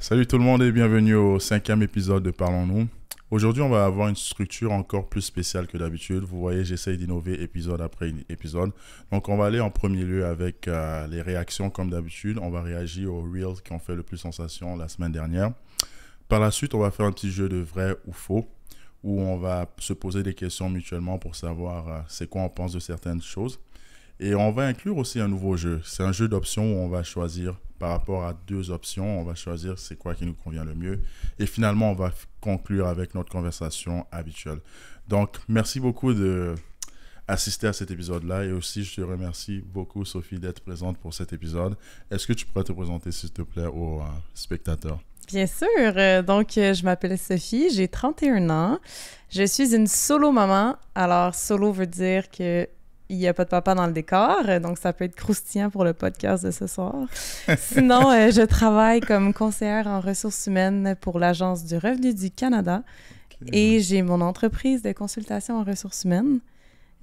Salut tout le monde et bienvenue au 5e épisode de Parlons-nous. Aujourd'hui, on va avoir une structure encore plus spéciale que d'habitude. Vous voyez, j'essaye d'innover épisode après épisode. Donc, on va aller en premier lieu avec les réactions comme d'habitude. On va réagir aux Reels qui ont fait le plus sensation la semaine dernière. Par la suite, on va faire un petit jeu de vrai ou faux où on va se poser des questions mutuellement pour savoir c'est quoi on pense de certaines choses. Et on va inclure aussi un nouveau jeu. C'est un jeu d'options où on va choisir par rapport à deux options. On va choisir c'est quoi qui nous convient le mieux. Et finalement, on va conclure avec notre conversation habituelle. Donc, merci beaucoup d'assister à cet épisode-là. Et aussi, je te remercie beaucoup, Sophie, d'être présente pour cet épisode. Est-ce que tu pourrais te présenter, s'il te plaît, aux spectateurs? Bien sûr. Je m'appelle Sophie, j'ai 31 ans. Je suis une solo maman. Alors, solo veut dire que il n'y a pas de papa dans le décor, donc ça peut être croustillant pour le podcast de ce soir. Sinon, je travaille comme conseillère en ressources humaines pour l'Agence du revenu du Canada et j'ai mon entreprise de consultation en ressources humaines.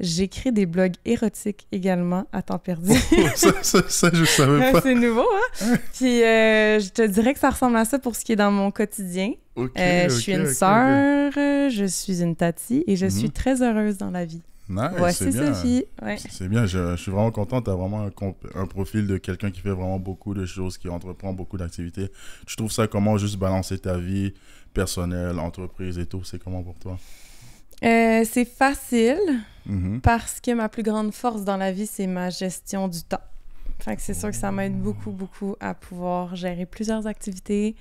J'écris des blogs érotiques également à temps perdu. Ça, je savais pas. C'est nouveau, hein? Puis, je te dirais que ça ressemble à ça pour ce qui est dans mon quotidien. Je suis une sœur, je suis une tati et je suis très heureuse dans la vie. Nice, Voici c'est bien. Sophie. Ouais. C'est bien, je suis vraiment content. Tu as vraiment un profil de quelqu'un qui fait vraiment beaucoup de choses, qui entreprend beaucoup d'activités. Tu trouves ça comment, juste balancer ta vie personnelle, entreprise et tout? C'est comment pour toi? C'est facile parce que ma plus grande force dans la vie, c'est ma gestion du temps. Fait que c'est sûr que ça m'aide beaucoup à pouvoir gérer plusieurs activités,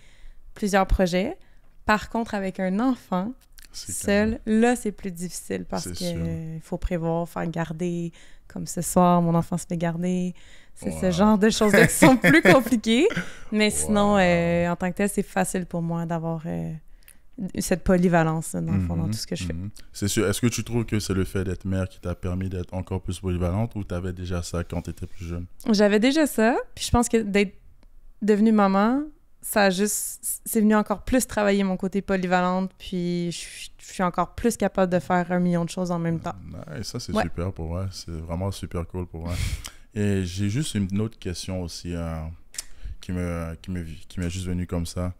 plusieurs projets. Par contre, avec un enfant, seul, là, c'est plus difficile parce qu'il faut prévoir, faire garder. Comme ce soir, mon enfant se fait garder. C'est ce genre de choses-là qui sont plus compliquées. Mais sinon, en tant que tel, c'est facile pour moi d'avoir cette polyvalence, dans le fond, dans tout ce que je fais. C'est sûr. Est-ce que tu trouves que c'est le fait d'être mère qui t'a permis d'être encore plus polyvalente ou tu avais déjà ça quand tu étais plus jeune? J'avais déjà ça. Puis je pense que d'être devenue maman, c'est venu encore plus travailler mon côté polyvalente, puis je suis encore plus capable de faire 1 million de choses en même temps. Et ça, c'est super pour moi. C'est vraiment super cool pour moi. Et j'ai juste une autre question aussi qui m'est juste venue comme ça.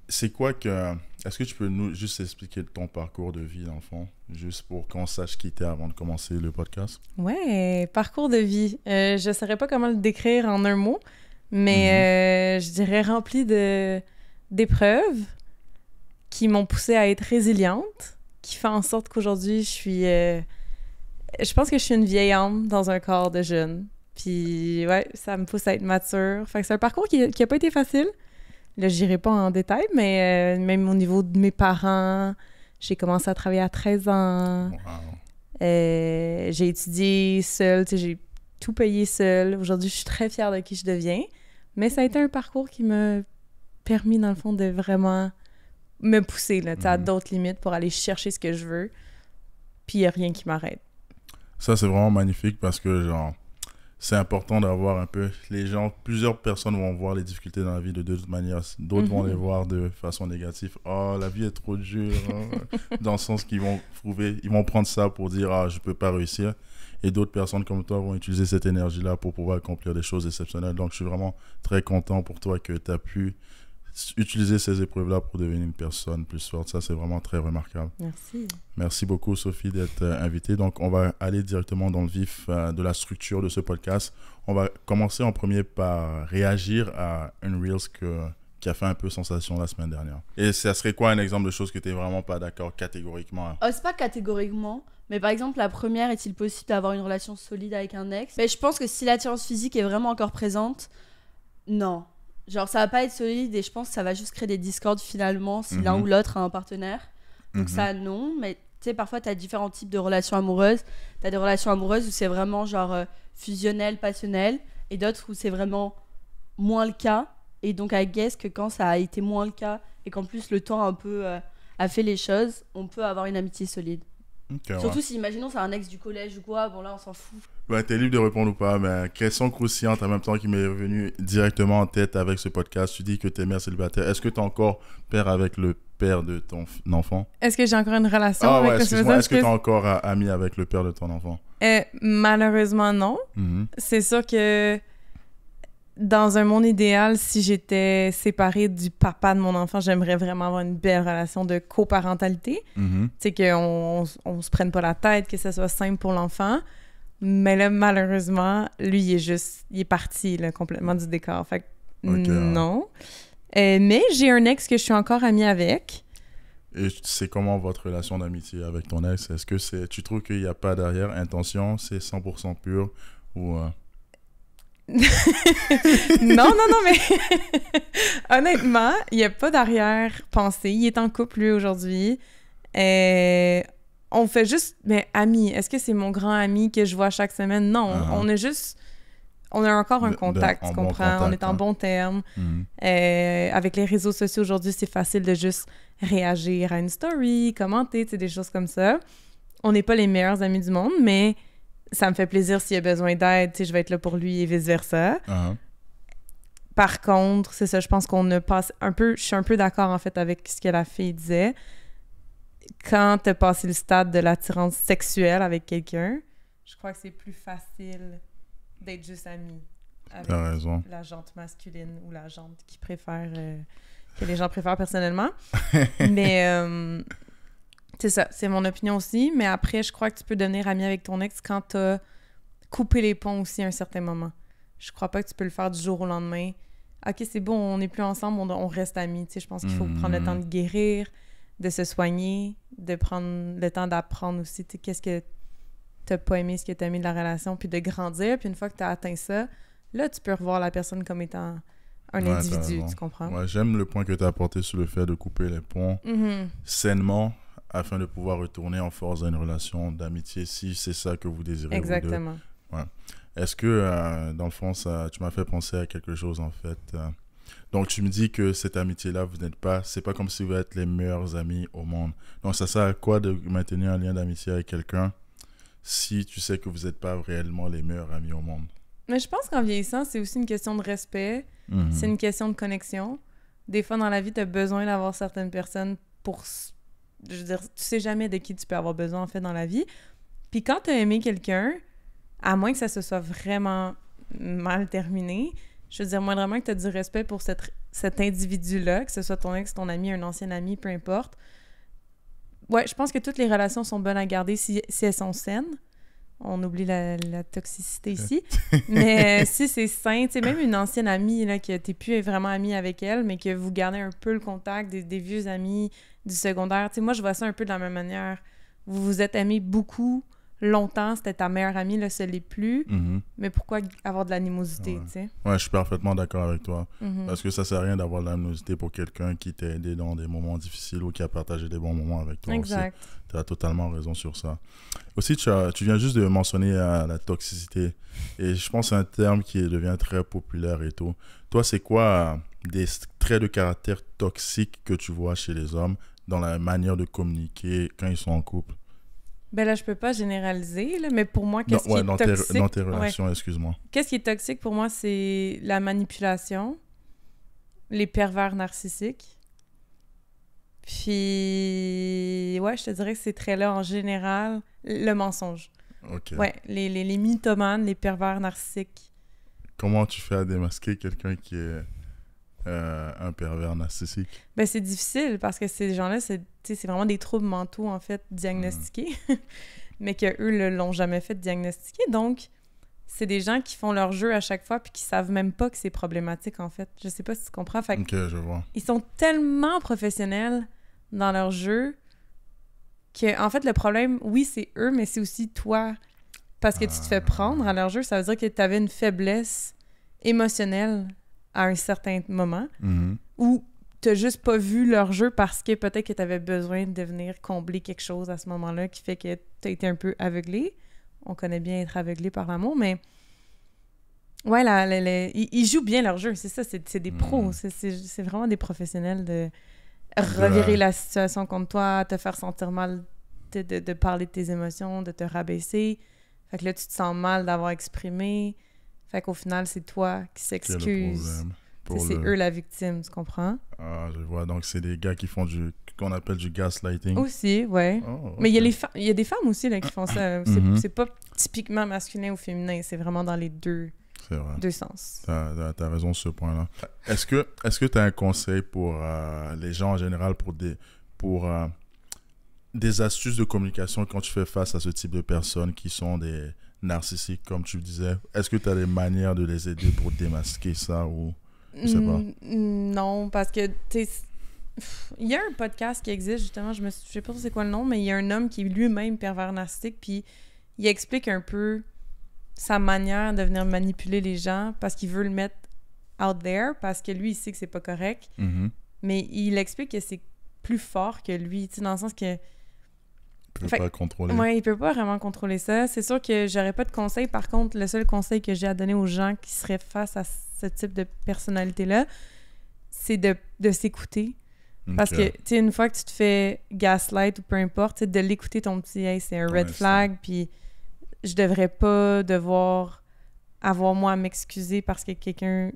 C'est quoi que... Est-ce que tu peux nous juste expliquer ton parcours de vie, dans le fond, juste pour qu'on sache qui t'es avant de commencer le podcast? Ouais, parcours de vie. Je ne saurais pas comment le décrire en un mot, mais je dirais rempli d'épreuves qui m'ont poussée à être résiliente, qui fait en sorte qu'aujourd'hui, je pense que je suis une vieille âme dans un corps de jeune. Puis ouais, ça me pousse à être mature. Fait que c'est un parcours qui a pas été facile. Là, je n'irai pas en détail, mais même au niveau de mes parents, j'ai commencé à travailler à 13 ans. Wow. J'ai étudié seule, j'ai tout payé seule. Aujourd'hui, je suis très fière de qui je deviens. Mais ça a été un parcours qui m'a permis, dans le fond, de vraiment me pousser là, à d'autres limites pour aller chercher ce que je veux. Puis il n'y a rien qui m'arrête. Ça, c'est vraiment magnifique parce que, genre, c'est important d'avoir un peu... Plusieurs personnes vont voir les difficultés dans la vie de deux manières. D'autres vont les voir de façon négative. « Oh, la vie est trop dure. Hein. » Dans le sens qu'ils vont ils vont prendre ça pour dire « Ah, je peux pas réussir. » Et d'autres personnes comme toi vont utiliser cette énergie-là pour pouvoir accomplir des choses exceptionnelles. Donc, je suis vraiment très content pour toi que tu as pu utiliser ces épreuves-là pour devenir une personne plus forte. Ça, c'est vraiment très remarquable. Merci. Merci beaucoup, Sophie, d'être invitée. Donc, on va aller directement dans le vif de la structure de ce podcast. On va commencer en premier par réagir à une Reels qui a fait un peu sensation la semaine dernière. Et ça serait quoi un exemple de choses que tu n'es vraiment pas d'accord catégoriquement? C'est pas catégoriquement, mais par exemple, la première, est-il possible d'avoir une relation solide avec un ex? Mais je pense que si l'attirance physique est vraiment encore présente, non. Genre, ça va pas être solide et je pense que ça va juste créer des discordes finalement si l'un ou l'autre a un partenaire. Donc ça, non. Mais tu sais, parfois, t'as différents types de relations amoureuses. T'as des relations amoureuses où c'est vraiment genre fusionnel, passionnel, et d'autres où c'est vraiment moins le cas. Et donc, I guess que quand ça a été moins le cas et qu'en plus le temps un peu a fait les choses, on peut avoir une amitié solide. Okay, surtout si, imaginons, c'est un ex du collège ou quoi, bon là, on s'en fout. Ouais, t'es libre de répondre ou pas, mais question croustillante en même temps qui m'est revenue directement en tête avec ce podcast. Tu dis que t'es mère célibataire. Est-ce que t'es encore père avec le père de ton enfant? Est-ce que j'ai encore une relation avec excuse-moi. Est-ce que t'es encore ami avec le père de ton enfant? Malheureusement, non. C'est sûr que dans un monde idéal, si j'étais séparée du papa de mon enfant, j'aimerais vraiment avoir une belle relation de coparentalité. Tu sais, qu'on on se prenne pas la tête, que ça soit simple pour l'enfant. Mais là, malheureusement, lui, il est parti là, complètement du décor. Fait que non. Mais j'ai un ex que je suis encore amie avec. Et c'est comment votre relation d'amitié avec ton ex? Est-ce que tu trouves qu'il n'y a pas derrière intention, c'est 100% pur ou... non, mais honnêtement, il n'y a pas d'arrière-pensée. Il est en couple, lui, aujourd'hui. On fait juste, mais amis. Est-ce que c'est mon grand ami que je vois chaque semaine? Non, on a encore un contact, tu comprends? On est en bon terme. Avec les réseaux sociaux aujourd'hui, c'est facile de juste réagir à une story, commenter, tu sais, des choses comme ça. On n'est pas les meilleurs amis du monde, mais ça me fait plaisir s'il a besoin d'aide, tu sais, je vais être là pour lui et vice-versa. Par contre, c'est ça, je pense qu'on a passé un peu... Je suis un peu d'accord, en fait, avec ce que la fille disait. Quand t'as passé le stade de l'attirance sexuelle avec quelqu'un, je crois que c'est plus facile d'être juste ami avec la jante masculine ou la jante qui préfère... que les gens préfèrent personnellement. Mais... c'est ça, c'est mon opinion aussi. Mais après, je crois que tu peux devenir ami avec ton ex quand t'as coupé les ponts aussi à un certain moment. Je crois pas que tu peux le faire du jour au lendemain. OK, c'est bon, on n'est plus ensemble, on reste amis. Tu sais, je pense qu'il faut prendre le temps de guérir, de se soigner, de prendre le temps d'apprendre aussi, tu sais, qu'est-ce que t'as pas aimé, ce que t'as aimé de la relation, puis de grandir. Puis une fois que t'as atteint ça, là, tu peux revoir la personne comme étant un individu, tu comprends? Ouais, j'aime le point que tu as apporté sur le fait de couper les ponts sainement, afin de pouvoir retourner en force dans une relation d'amitié, si c'est ça que vous désirez. Exactement. Vous deux. Ouais. Est-ce que, dans le fond, tu m'as fait penser à quelque chose, en fait. Donc, tu me dis que cette amitié-là, c'est pas comme si vous êtes les meilleurs amis au monde. Donc, ça sert à quoi de maintenir un lien d'amitié avec quelqu'un si tu sais que vous n'êtes pas réellement les meilleurs amis au monde? Mais je pense qu'en vieillissant, c'est aussi une question de respect. C'est une question de connexion. Des fois, dans la vie, tu as besoin d'avoir certaines personnes pour... Je veux dire, tu sais jamais de qui tu peux avoir besoin, en fait, dans la vie. Puis quand tu as aimé quelqu'un, à moins que ça se soit vraiment mal terminé, je veux dire, moindrement que tu as du respect pour cet individu-là, que ce soit ton ex, ton ami, un ancien ami, peu importe. Ouais, je pense que toutes les relations sont bonnes à garder si elles sont saines. On oublie la toxicité ici. Mais si c'est sain, tu sais, même une ancienne amie, là, que t'es plus vraiment amie avec elle, mais que vous gardez un peu le contact des vieux amis du secondaire. Tu sais, moi, je vois ça un peu de la même manière. Vous vous êtes aimés beaucoup, longtemps, c'était ta meilleure amie, là, ce l'est plus. Mais pourquoi avoir de l'animosité, tu sais? Ouais, je suis parfaitement d'accord avec toi. Parce que ça sert à rien d'avoir de l'animosité pour quelqu'un qui t'a aidé dans des moments difficiles ou qui a partagé des bons moments avec toi. Exact. Tu as totalement raison sur ça. Aussi, tu viens juste de mentionner la toxicité. Et je pense que c'est un terme qui devient très populaire et tout. Toi, c'est quoi des traits de caractère toxiques que tu vois chez les hommes dans la manière de communiquer quand ils sont en couple? Ben là, je peux pas généraliser, là, mais pour moi, qu'est-ce qui est toxique... Dans tes relations, excuse-moi. Qu'est-ce qui est toxique pour moi, c'est la manipulation, les pervers narcissiques. Puis, ouais, je te dirais que ces traits-là, en général, le mensonge. OK. Ouais, les mythomanes, les pervers narcissiques. Comment tu fais à démasquer quelqu'un qui est un pervers narcissique? Ben, c'est difficile parce que ces gens-là, c'est vraiment des troubles mentaux, en fait, diagnostiqués, mais qu'eux l'ont jamais fait diagnostiquer. Donc, c'est des gens qui font leur jeu à chaque fois puis qui savent même pas que c'est problématique, en fait. Je sais pas si tu comprends. Fait OK, je vois. Ils sont tellement professionnels dans leur jeu que, en fait, le problème, oui, c'est eux, mais c'est aussi toi. Parce que tu te fais prendre à leur jeu, ça veut dire que tu avais une faiblesse émotionnelle à un certain moment ou t'as juste pas vu leur jeu parce que peut-être que t'avais besoin de venir combler quelque chose à ce moment-là qui fait que t'as été un peu aveuglé. On connaît bien être aveuglé par l'amour, mais ouais, ils jouent bien leur jeu, c'est ça, c'est des pros, c'est vraiment des professionnels de revirer la situation contre toi, te faire sentir mal, de parler de tes émotions, de te rabaisser. Fait que là, tu te sens mal d'avoir exprimé. Fait qu'au final, c'est toi qui s'excuse. C'est eux la victime, tu comprends? Ah, je vois. Donc, c'est des gars qui font qu'on appelle du gaslighting. Aussi, ouais. Oh, okay. Mais il y a des femmes aussi là, qui font ça. C'est pas typiquement masculin ou féminin, c'est vraiment dans les deux. C'est vrai. Deux sens. T'as raison sur ce point-là. Est-ce que tu as un conseil pour les gens en général, pour des astuces de communication quand tu fais face à ce type de personnes qui sont des narcissiques, comme tu le disais? Est-ce que tu as des manières de les aider pour démasquer ça ou je sais pas? Non, parce que il y a un podcast qui existe, justement, je sais pas c'est quoi le nom, mais il y a un homme qui est lui-même pervers narcissique, puis il explique un peu sa manière de venir manipuler les gens parce qu'il veut le mettre out there, parce que lui, il sait que c'est pas correct, mais il explique que c'est plus fort que lui, tu sais, dans le sens que il peut pas contrôler. Ouais, il peut pas vraiment contrôler ça. C'est sûr que j'aurais pas de conseil. Par contre, le seul conseil que j'ai à donner aux gens qui seraient face à ce type de personnalité-là, c'est de s'écouter. Parce que, tu sais, une fois que tu te fais gaslight ou peu importe, de l'écouter ton petit « Hey, c'est un red flag », puis je devrais pas devoir avoir moi à m'excuser parce que quelqu'un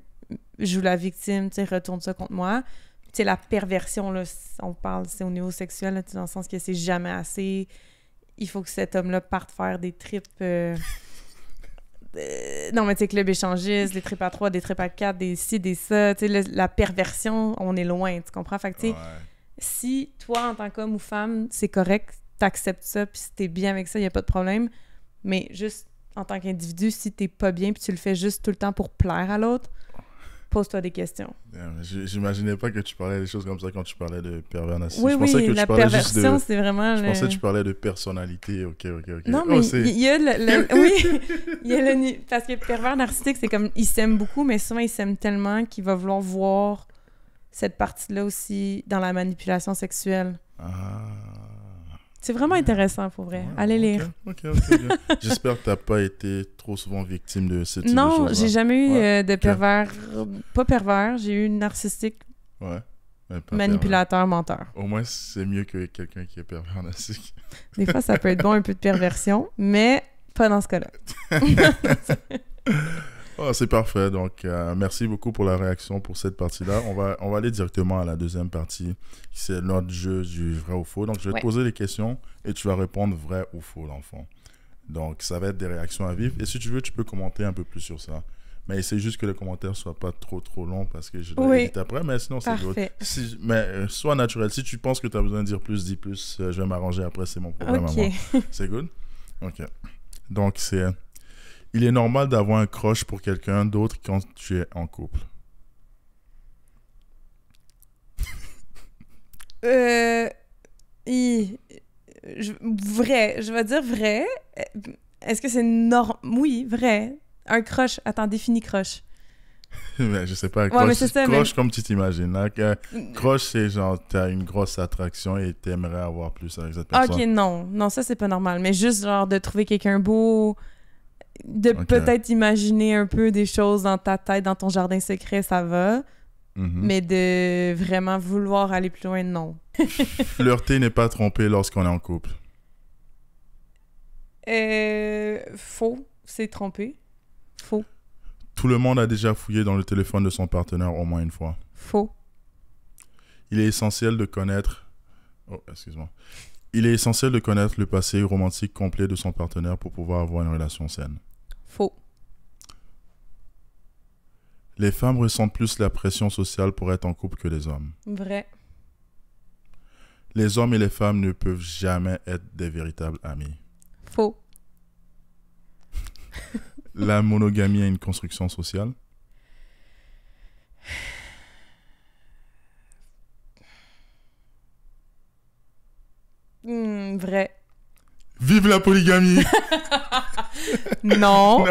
joue la victime, tu sais, retourne ça contre moi. Tu sais, la perversion, là, on parle, c'est au niveau sexuel, là, dans le sens que c'est jamais assez. Il faut que cet homme-là parte faire des trips... non, mais tu sais, club échangiste, des trips à 3, des trips à 4, des ci, des ça. Tu sais, la perversion, on est loin, tu comprends? Fait que, tu sais, si toi, en tant qu'homme ou femme, c'est correct, t'acceptes ça, puis si t'es bien avec ça, il n'y a pas de problème. Mais juste en tant qu'individu, si t'es pas bien, puis tu le fais juste tout le temps pour plaire à l'autre, pose-toi des questions. J'imaginais pas que tu parlais des choses comme ça quand tu parlais de pervers narcissique. Oui, je pensais que la tu parlais perversion, juste c'est vraiment... Je pensais que tu parlais de personnalité. Ok. Non, mais il y a oui, il y a parce que pervers narcissique, c'est comme... Il s'aime beaucoup, mais souvent, il s'aime tellement qu'il va vouloir voir cette partie-là aussi dans la manipulation sexuelle. C'est vraiment intéressant, pour vrai. Allez lire. Ok. J'espère que tu n'as pas été trop souvent victime de ce type de choses. Non, j'ai jamais eu de pervers... Pas pervers, j'ai eu narcissique. Ouais. Manipulateur, menteur. Au moins, c'est mieux que quelqu'un qui est pervers narcissique. Des fois, ça peut être bon, un peu de perversion, mais pas dans ce cas-là. C'est parfait. Donc, merci beaucoup pour la réaction pour cette partie-là. On va aller directement à la deuxième partie, qui c'est notre jeu du vrai ou faux. Donc, je vais te poser des questions et tu vas répondre vrai ou faux, dans le fond. Donc, ça va être des réactions à vivre. Et si tu veux, tu peux commenter un peu plus sur ça. Mais c'est juste que les commentaires ne soient pas trop longs parce que je dois éviter après. Mais sinon, c'est good. Mais sois naturel. Si tu penses que tu as besoin de dire plus, dis plus. Je vais m'arranger après. C'est mon problème à moi. C'est good? OK. Donc, c'est... Il est normal d'avoir un crush pour quelqu'un d'autre quand tu es en couple. Vrai. Je vais dire vrai. Est-ce que c'est normal? Oui, vrai. Un crush. Attends, définis crush. Mais je sais pas. Crush comme tu t'imagines. Crush, c'est genre, t'as une grosse attraction et t'aimerais avoir plus avec cette personne. OK, non. Non, ça, c'est pas normal. Mais juste, genre, de trouver quelqu'un beau... peut-être imaginer un peu des choses dans ta tête, dans ton jardin secret, ça va. Mais de vraiment vouloir aller plus loin, non. Flirter n'est pas tromper lorsqu'on est en couple. Faux. C'est tromper. Faux. Tout le monde a déjà fouillé dans le téléphone de son partenaire au moins une fois. Faux. Il est essentiel de connaître... excuse-moi. Il est essentiel de connaître le passé romantique complet de son partenaire pour pouvoir avoir une relation saine. Faux. Les femmes ressentent plus la pression sociale pour être en couple que les hommes. Vrai. Les hommes et les femmes ne peuvent jamais être des véritables amis. Faux. La monogamie a une construction sociale. Vrai. Vive la polygamie! Non,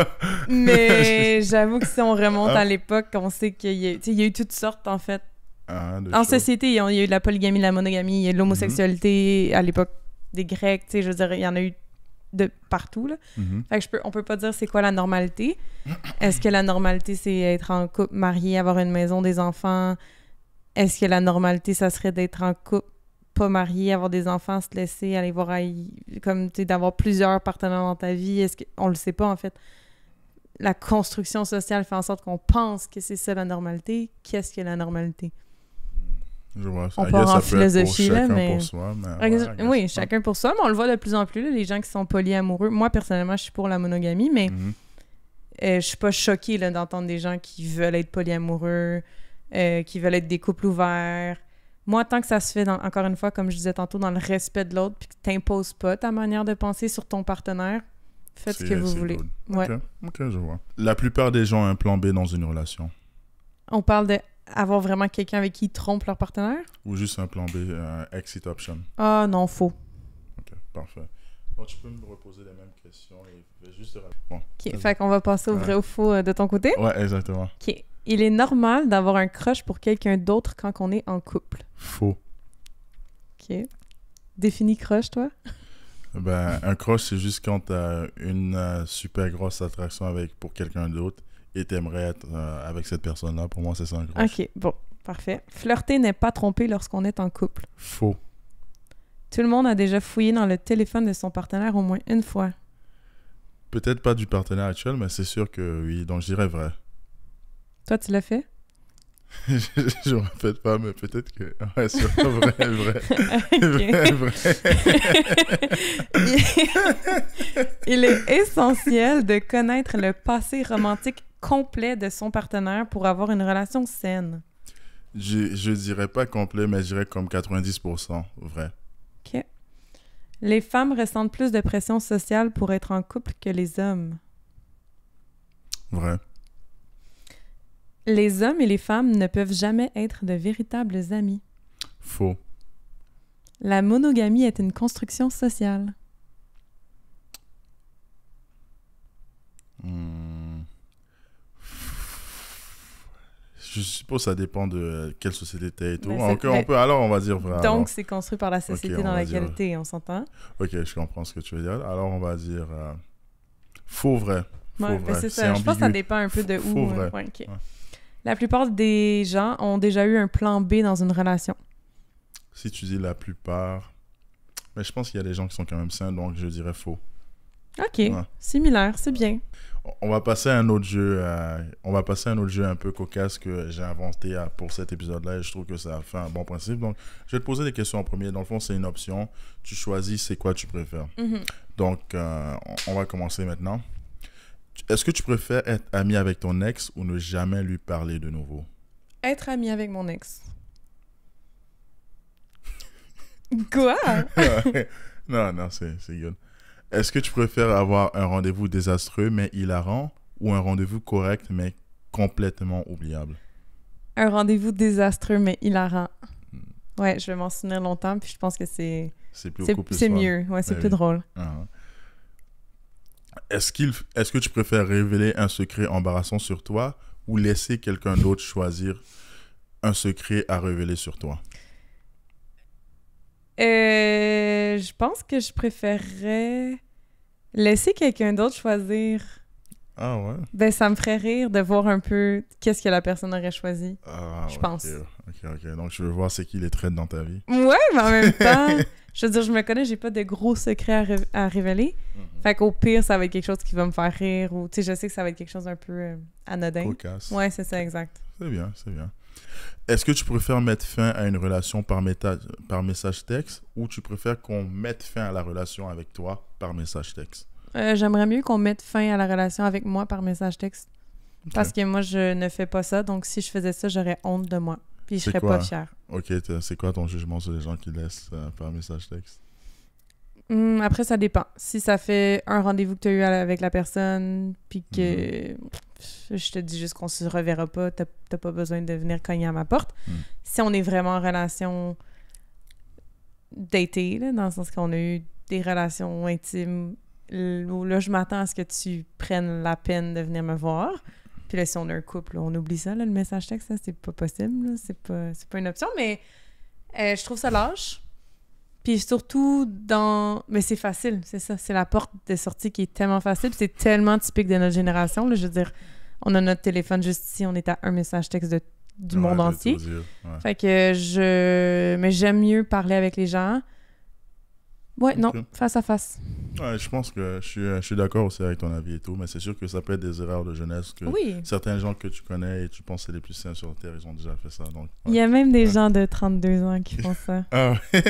mais j'avoue que si on remonte à l'époque, on sait qu'il y a eu toutes sortes, en fait. En société, il y a eu de la polygamie, de la monogamie, il y a de l'homosexualité à l'époque des Grecs, je veux dire, il y en a eu de partout, là. Fait que on peut pas dire c'est quoi la normalité. Est-ce que la normalité, c'est être en couple, marié, avoir une maison, des enfants? Est-ce que la normalité, ça serait d'être en couple, pas marié, avoir des enfants, se laisser aller voir comme tu sais, d'avoir plusieurs partenaires dans ta vie? On le sait pas, en fait. La construction sociale fait en sorte qu'on pense que c'est ça la normalité. Qu'est-ce que la normalité? Je vois. On part en philosophie, là, mais... Pour soi, mais oui, chacun pour soi, mais on le voit de plus en plus, là, les gens qui sont polyamoureux. Moi, personnellement, je suis pour la monogamie, mais je suis pas choquée là, d'entendre des gens qui veulent être polyamoureux, qui veulent être des couples ouverts. Moi, tant que ça se fait, encore une fois, comme je disais tantôt, dans le respect de l'autre, puis que t'imposes pas ta manière de penser sur ton partenaire, faites ce que vous voulez. Ouais. Ok, je vois. La plupart des gens ont un plan B dans une relation. On parle d'avoir vraiment quelqu'un avec qui ils trompent leur partenaire? Ou juste un plan B, un exit option. Ah non, faux. Ok, parfait. Bon, tu peux me reposer les mêmes questions et je vais juste... Bon, OK, fait qu'on va passer au vrai ou faux de ton côté? Ouais, exactement. OK. Il est normal d'avoir un crush pour quelqu'un d'autre quand on est en couple. Faux. OK. Définis crush, toi? Ben, un crush, c'est juste quand t'as une super grosse attraction pour quelqu'un d'autre et t'aimerais être avec cette personne-là. Pour moi, c'est ça un crush. OK, bon, parfait. Flirter n'est pas tromper lorsqu'on est en couple. Faux. Tout le monde a déjà fouillé dans le téléphone de son partenaire au moins une fois. Peut-être pas du partenaire actuel, mais c'est sûr que oui. Donc, je dirais vrai. Toi, tu l'as fait? Je me rappelle pas, mais peut-être que... Ouais, c'est vrai. Il est essentiel de connaître le passé romantique complet de son partenaire pour avoir une relation saine. Je dirais pas complet, mais je dirais comme 90% vrai. OK. Les femmes ressentent plus de pression sociale pour être en couple que les hommes. Vrai. Les hommes et les femmes ne peuvent jamais être de véritables amis. Faux. La monogamie est une construction sociale. Je suppose que ça dépend de quelle société t'es et tout. Alors, on va dire vrai. Donc, c'est construit par la société dans laquelle t'es, on s'entend? Ok, je comprends ce que tu veux dire. Alors, on va dire faux vrai. Ouais, vrai. C'est ça. Je pense que ça dépend un peu de où. Faux vrai. Ouais, okay. Ouais. La plupart des gens ont déjà eu un plan B dans une relation. Si tu dis la plupart... Mais je pense qu'il y a des gens qui sont quand même sains, donc je dirais faux. OK. Ouais. Similaire, c'est bien. On va passer à un autre jeu. Un peu cocasse que j'ai inventé pour cet épisode-là et je trouve que ça a fait un bon principe. Donc, je vais te poser des questions en premier. Dans le fond, c'est une option. Tu choisis c'est quoi tu préfères. Mm-hmm. Donc, on va commencer maintenant. Est-ce que tu préfères être ami avec ton ex ou ne jamais lui parler de nouveau? Être ami avec mon ex. Quoi? Non, c'est good. Est-ce que tu préfères avoir un rendez-vous désastreux mais hilarant ou un rendez-vous correct mais complètement oubliable? Un rendez-vous désastreux mais hilarant. Ouais, je vais m'en souvenir longtemps puis je pense que c'est mieux. Ouais, c'est plus drôle. Uh-huh. Est-ce que tu préfères révéler un secret embarrassant sur toi ou laisser quelqu'un d'autre choisir un secret à révéler sur toi? Je pense que je préférerais laisser quelqu'un d'autre choisir. Ah ouais? Ben, ça me ferait rire de voir un peu qu'est-ce que la personne aurait choisi. Ah, je pense. Ok. Donc, je veux voir c'est qui les traite dans ta vie. Ouais, mais en même temps, je veux dire, je me connais, j'ai pas de gros secrets à révéler. Mm-hmm. Fait qu'au pire, ça va être quelque chose qui va me faire rire ou, tu sais, je sais que ça va être quelque chose un peu anodin. Cocasse. Ouais, c'est ça, exact. C'est bien. Est-ce que tu préfères mettre fin à une relation par message texte ou tu préfères qu'on mette fin à la relation avec toi par message texte? J'aimerais mieux qu'on mette fin à la relation avec moi par message texte. Okay. Parce que moi, je ne fais pas ça. Donc, si je faisais ça, j'aurais honte de moi. Puis, je serais pas fière. Ok, c'est quoi ton jugement sur les gens qui laissent par message texte? Après, ça dépend. Si ça fait un rendez-vous que tu as eu avec la personne, puis que je te dis juste qu'on se reverra pas, t'as pas besoin de venir cogner à ma porte. Si on est vraiment en relation datée, là, dans le sens qu'on a eu des relations intimes, où là, je m'attends à ce que tu prennes la peine de venir me voir. Puis là, si on a un couple, on oublie ça, là, le message texte, ça, c'est pas possible. Là. C'est pas une option, mais je trouve ça lâche. Puis surtout mais c'est facile, c'est ça. C'est la porte de sortie qui est tellement facile. Puis c'est tellement typique de notre génération. Là. Je veux dire, on a notre téléphone juste ici, on est à un message texte du monde entier. Ouais. Fait que mais j'aime mieux parler avec les gens. Ouais, okay. Non, face à face. Ouais, je pense que je suis d'accord aussi avec ton avis et tout, mais c'est sûr que ça peut être des erreurs de jeunesse que certains gens que tu connais et tu penses que c'est les plus sains sur Terre, ils ont déjà fait ça. Donc, Il y a même des gens de 32 ans qui font ça. Ah ouais.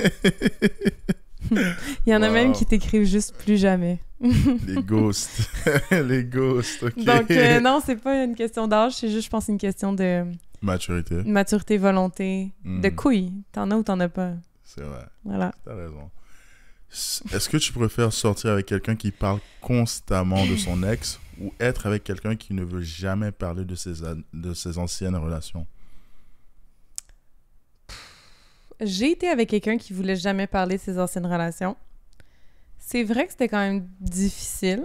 Il y en a même qui t'écrivent juste plus jamais. Les ghosts. Les ghosts, ok. Donc, non, c'est pas une question d'âge, c'est juste, je pense, une question de... Maturité, volonté, de couilles. T'en as ou t'en as pas. C'est vrai. Voilà. T'as raison. Est-ce que tu préfères sortir avec quelqu'un qui parle constamment de son ex ou être avec quelqu'un qui ne veut jamais parler de ses anciennes relations? J'ai été avec quelqu'un qui voulait jamais parler de ses anciennes relations. C'est vrai que c'était quand même difficile,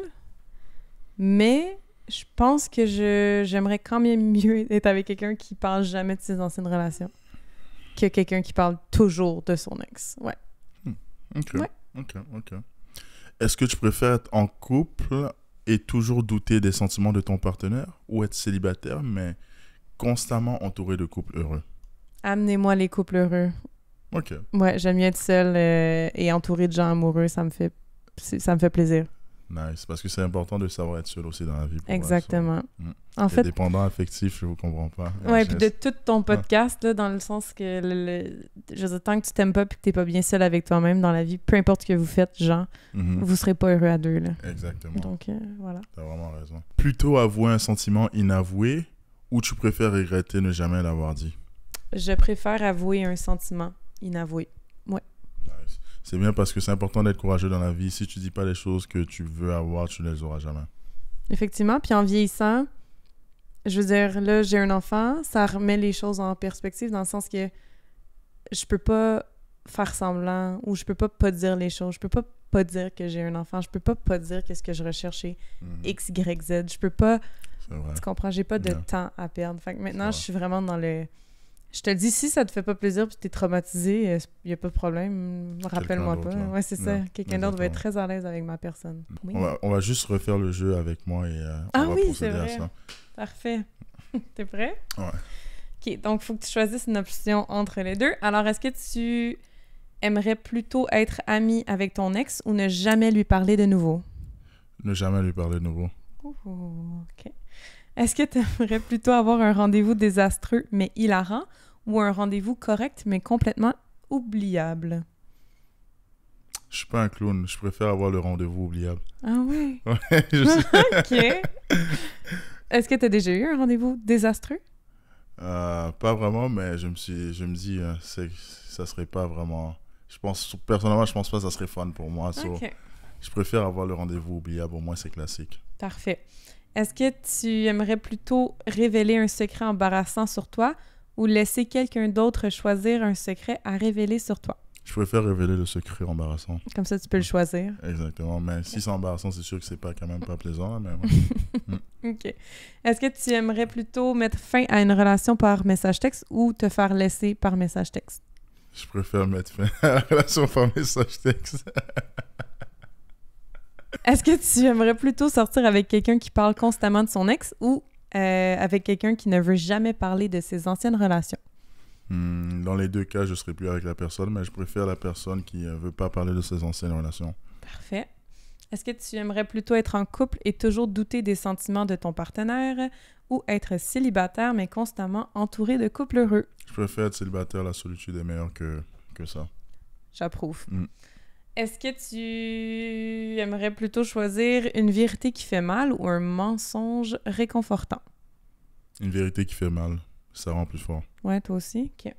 mais je pense que j'aimerais quand même mieux être avec quelqu'un qui parle jamais de ses anciennes relations que quelqu'un qui parle toujours de son ex. Ouais. OK. Ouais. OK. Est-ce que tu préfères être en couple et toujours douter des sentiments de ton partenaire ou être célibataire mais constamment entouré de couples heureux? Amenez-moi les couples heureux. OK. Ouais, j'aime mieux être seule et entourée de gens amoureux, ça me fait plaisir. Nice, parce que c'est important de savoir être seul aussi dans la vie. Exactement. En fait, dépendant affectif, je vous comprends pas. Ouais, puis de tout ton podcast, là, dans le sens que je veux dire, tant que tu t'aimes pas puis que t'es pas bien seul avec toi-même dans la vie, peu importe ce que vous faites, vous serez pas heureux à deux, là. Exactement. Donc, voilà. T'as vraiment raison. Plutôt avouer un sentiment inavoué ou tu préfères regretter ne jamais l'avoir dit? Je préfère avouer un sentiment inavoué. Ouais. Nice. C'est bien parce que c'est important d'être courageux dans la vie. Si tu dis pas les choses que tu veux avoir, tu ne les auras jamais. Effectivement. Puis en vieillissant, je veux dire, là, j'ai un enfant, ça remet les choses en perspective dans le sens que je peux pas faire semblant ou je peux pas dire les choses. Je peux pas dire que j'ai un enfant. Je peux pas dire qu'est-ce que je recherche chez X, Y, Z. Je peux pas... C'est vrai. Tu comprends? J'ai pas de temps à perdre. Fait que maintenant, je suis vraiment dans le... Je te dis, si ça te fait pas plaisir puis t'es traumatisé, il y a pas de problème. Rappelle-moi pas. Ouais, c'est ça. Quelqu'un d'autre va être très à l'aise avec ma personne. Oui. On va juste refaire le jeu avec moi et on va procéder à ça. Parfait. T'es prêt? Ouais. OK, donc il faut que tu choisisses une option entre les deux. Alors, est-ce que tu aimerais plutôt être ami avec ton ex ou ne jamais lui parler de nouveau? Ne jamais lui parler de nouveau. OK. Est-ce que tu aimerais plutôt avoir un rendez-vous désastreux mais hilarant ou un rendez-vous correct mais complètement oubliable? Je suis pas un clown. Je préfère avoir le rendez-vous oubliable. Ah oui? Ouais, je sais. OK. Est-ce que tu as déjà eu un rendez-vous désastreux? Pas vraiment, mais je me dis, ça serait pas vraiment... Personnellement, je pense pas que ça serait fun pour moi. OK. Je préfère avoir le rendez-vous oubliable. Au moins, c'est classique. Parfait. Est-ce que tu aimerais plutôt révéler un secret embarrassant sur toi ou laisser quelqu'un d'autre choisir un secret à révéler sur toi? Je préfère révéler le secret embarrassant. Comme ça, tu peux le choisir. Exactement. Mais si c'est embarrassant, c'est sûr que c'est pas quand même pas plaisant. Mais ouais. OK. Est-ce que tu aimerais plutôt mettre fin à une relation par message texte ou te faire laisser par message texte? Je préfère mettre fin à la relation par message texte. Est-ce que tu aimerais plutôt sortir avec quelqu'un qui parle constamment de son ex ou avec quelqu'un qui ne veut jamais parler de ses anciennes relations? Dans les deux cas, je ne serai plus avec la personne, mais je préfère la personne qui ne veut pas parler de ses anciennes relations. Parfait. Est-ce que tu aimerais plutôt être en couple et toujours douter des sentiments de ton partenaire ou être célibataire mais constamment entouré de couples heureux? Je préfère être célibataire, la solitude est meilleure que ça. J'approuve. Est-ce que tu aimerais plutôt choisir une vérité qui fait mal ou un mensonge réconfortant? Une vérité qui fait mal, ça rend plus fort. Ouais, toi aussi? OK.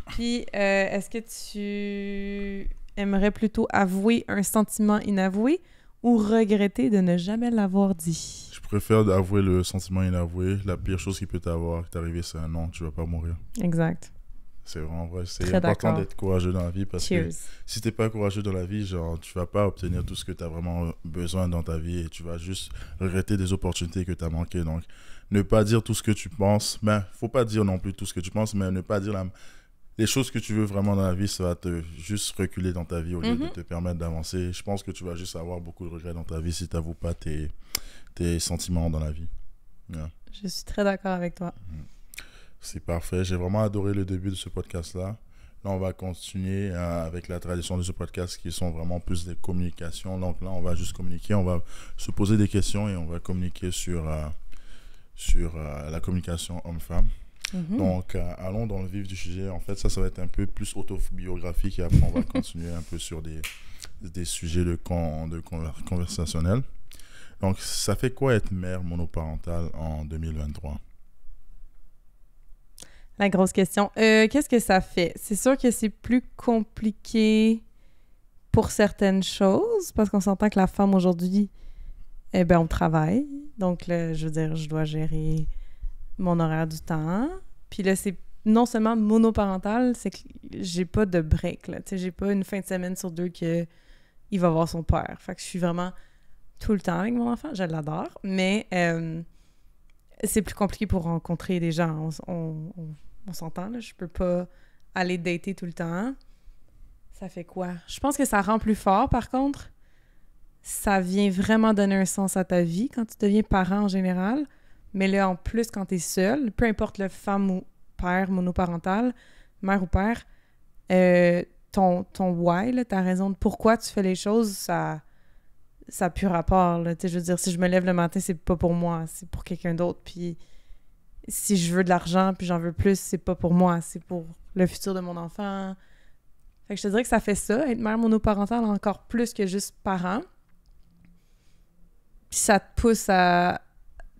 Puis, est-ce que tu aimerais plutôt avouer un sentiment inavoué ou regretter de ne jamais l'avoir dit? Je préfère avouer le sentiment inavoué. La pire chose qui peut t'arriver, c'est un non, tu vas pas mourir. Exact. C'est vraiment vrai. C'est très important d'accord. d'être courageux dans la vie parce Cheers. que si t'es pas courageux dans la vie, genre, tu vas pas obtenir tout ce que tu as vraiment besoin dans ta vie et tu vas juste regretter des opportunités que tu as manquées. Donc, ne pas dire tout ce que tu penses. Ben, faut pas dire non plus tout ce que tu penses, mais ne pas dire les choses que tu veux vraiment dans la vie, ça va te juste reculer dans ta vie au lieu de te permettre d'avancer. Je pense que tu vas juste avoir beaucoup de regrets dans ta vie si tu n'avoues pas tes sentiments dans la vie. Yeah. Je suis très d'accord avec toi. C'est parfait. J'ai vraiment adoré le début de ce podcast-là. Là, on va continuer avec la tradition de ce podcast qui sont vraiment plus des communications. Donc là, on va juste communiquer, on va se poser des questions et on va communiquer sur la communication homme-femme. Donc, allons dans le vif du sujet. En fait, ça va être un peu plus autobiographique et après, on va continuer un peu sur des sujets de conversationnels. Donc, ça fait quoi être mère monoparentale en 2023? La grosse question. Qu'est-ce que ça fait? C'est sûr que c'est plus compliqué pour certaines choses, parce qu'on s'entend que la femme aujourd'hui, on travaille. Donc là, je veux dire, je dois gérer mon horaire du temps. Puis là, c'est non seulement monoparental, c'est que j'ai pas de break, là. Tu sais, j'ai pas une fin de semaine sur 2 que il va voir son père. Fait que je suis vraiment tout le temps avec mon enfant. Je l'adore. Mais c'est plus compliqué pour rencontrer des gens. On s'entend, là. Je peux pas aller dater tout le temps. Ça fait quoi? Je pense que ça rend plus fort, par contre. Ça vient vraiment donner un sens à ta vie quand tu deviens parent en général. Mais là, en plus, quand t'es seule, peu importe le femme ou père monoparental, mère ou père, ton why, là, ta raison de pourquoi tu fais les choses, ça a plus rapport. Là. Je veux dire, si je me lève le matin, c'est pas pour moi, c'est pour quelqu'un d'autre. Puis si je veux de l'argent puis j'en veux plus, c'est pas pour moi, c'est pour le futur de mon enfant. Fait que je te dirais que ça fait ça, être mère monoparentale encore plus que juste parent. Puis ça te pousse à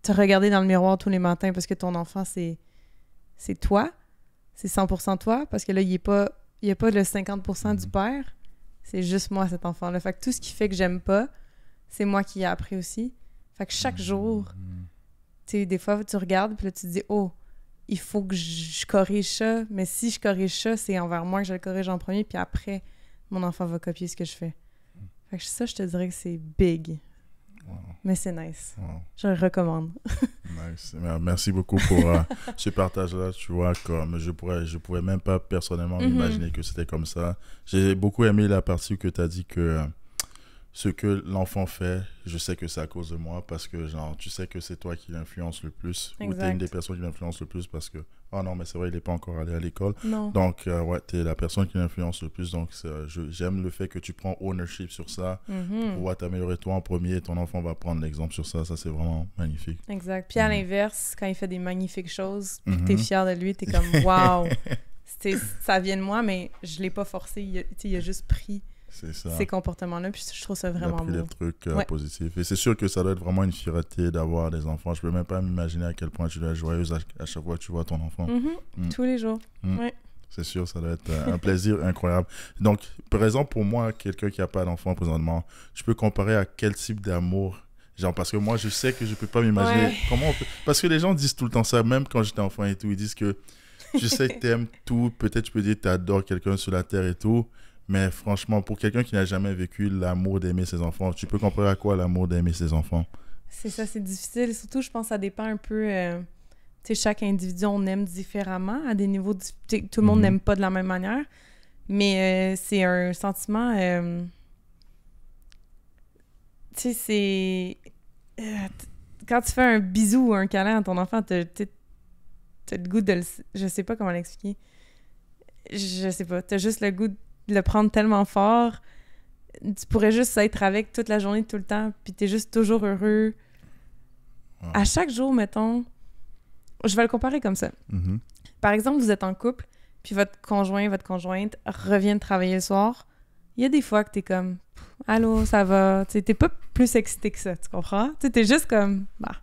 te regarder dans le miroir tous les matins parce que ton enfant, c'est toi. C'est 100% toi. Parce que là, il n'y a pas le 50% du père. C'est juste moi, cet enfant-là. Fait que tout ce qui fait que j'aime pas, c'est moi qui ai appris aussi. Fait que chaque jour, tu sais, des fois, tu regardes puis là, tu te dis « Oh, il faut que je corrige ça. » Mais si je corrige ça, c'est envers moi que je le corrige en premier. Puis après, mon enfant va copier ce que je fais. Fait que ça, je te dirais que c'est big. Wow. Mais c'est nice. Wow. Je le recommande. Nice. Merci beaucoup pour ce partage-là. Tu vois, comme je pouvais même pas personnellement m'imaginer que c'était comme ça. J'ai beaucoup aimé la partie que tu as dit que ce que l'enfant fait, je sais que c'est à cause de moi parce que genre tu sais que c'est toi qui l'influence le plus. Exact. Ou tu es une des personnes qui l'influence le plus parce que oh non mais c'est vrai il n'est pas encore allé à l'école. Non. Donc ouais, tu es la personne qui l'influence le plus. Donc j'aime le fait que tu prends ownership sur ça pour pouvoir t'améliorer toi en premier et ton enfant va prendre l'exemple sur ça. Ça c'est vraiment magnifique. Exact. Puis à l'inverse, quand il fait des magnifiques choses puis que tu es fier de lui, tu es comme wow. Ça vient de moi mais je l'ai pas forcé, il a juste pris ces comportements-là, puis je trouve ça vraiment beau. Il a pris des trucs positifs. Et c'est sûr que ça doit être vraiment une fierté d'avoir des enfants. Je peux même pas m'imaginer à quel point tu dois être joyeuse à chaque fois que tu vois ton enfant. Tous les jours, ouais. C'est sûr, ça doit être un plaisir incroyable. Donc, par exemple, pour moi, quelqu'un qui n'a pas d'enfant présentement, je peux comparer à quel type d'amour. Genre, parce que moi, je sais que je peux pas m'imaginer comment on peut... Parce que les gens disent tout le temps ça, même quand j'étais enfant et tout, ils disent que tu sais que t'aimes tout, peut-être tu peux dire que t'adores quelqu'un sur la terre et tout, mais franchement, pour quelqu'un qui n'a jamais vécu l'amour d'aimer ses enfants, tu peux comparer à quoi l'amour d'aimer ses enfants? C'est ça, c'est difficile. Surtout, je pense que ça dépend un peu... tu sais, chaque individu, on aime différemment à des niveaux... Tout le monde n'aime pas de la même manière, mais c'est un sentiment... tu sais, c'est... quand tu fais un bisou ou un câlin à ton enfant, t'as le goût de le... Je sais pas comment l'expliquer. Je sais pas. T'as juste le goût de le prendre tellement fort. Tu pourrais juste être avec toute la journée, tout le temps, puis t'es juste toujours heureux. Wow. À chaque jour, mettons... Je vais le comparer comme ça. Par exemple, vous êtes en couple, puis votre conjoint, votre conjointe reviennent travailler le soir. Il y a des fois que t'es comme... Allô, ça va? T'sais, t'es pas plus excité que ça, tu comprends? T'es juste comme... Bah,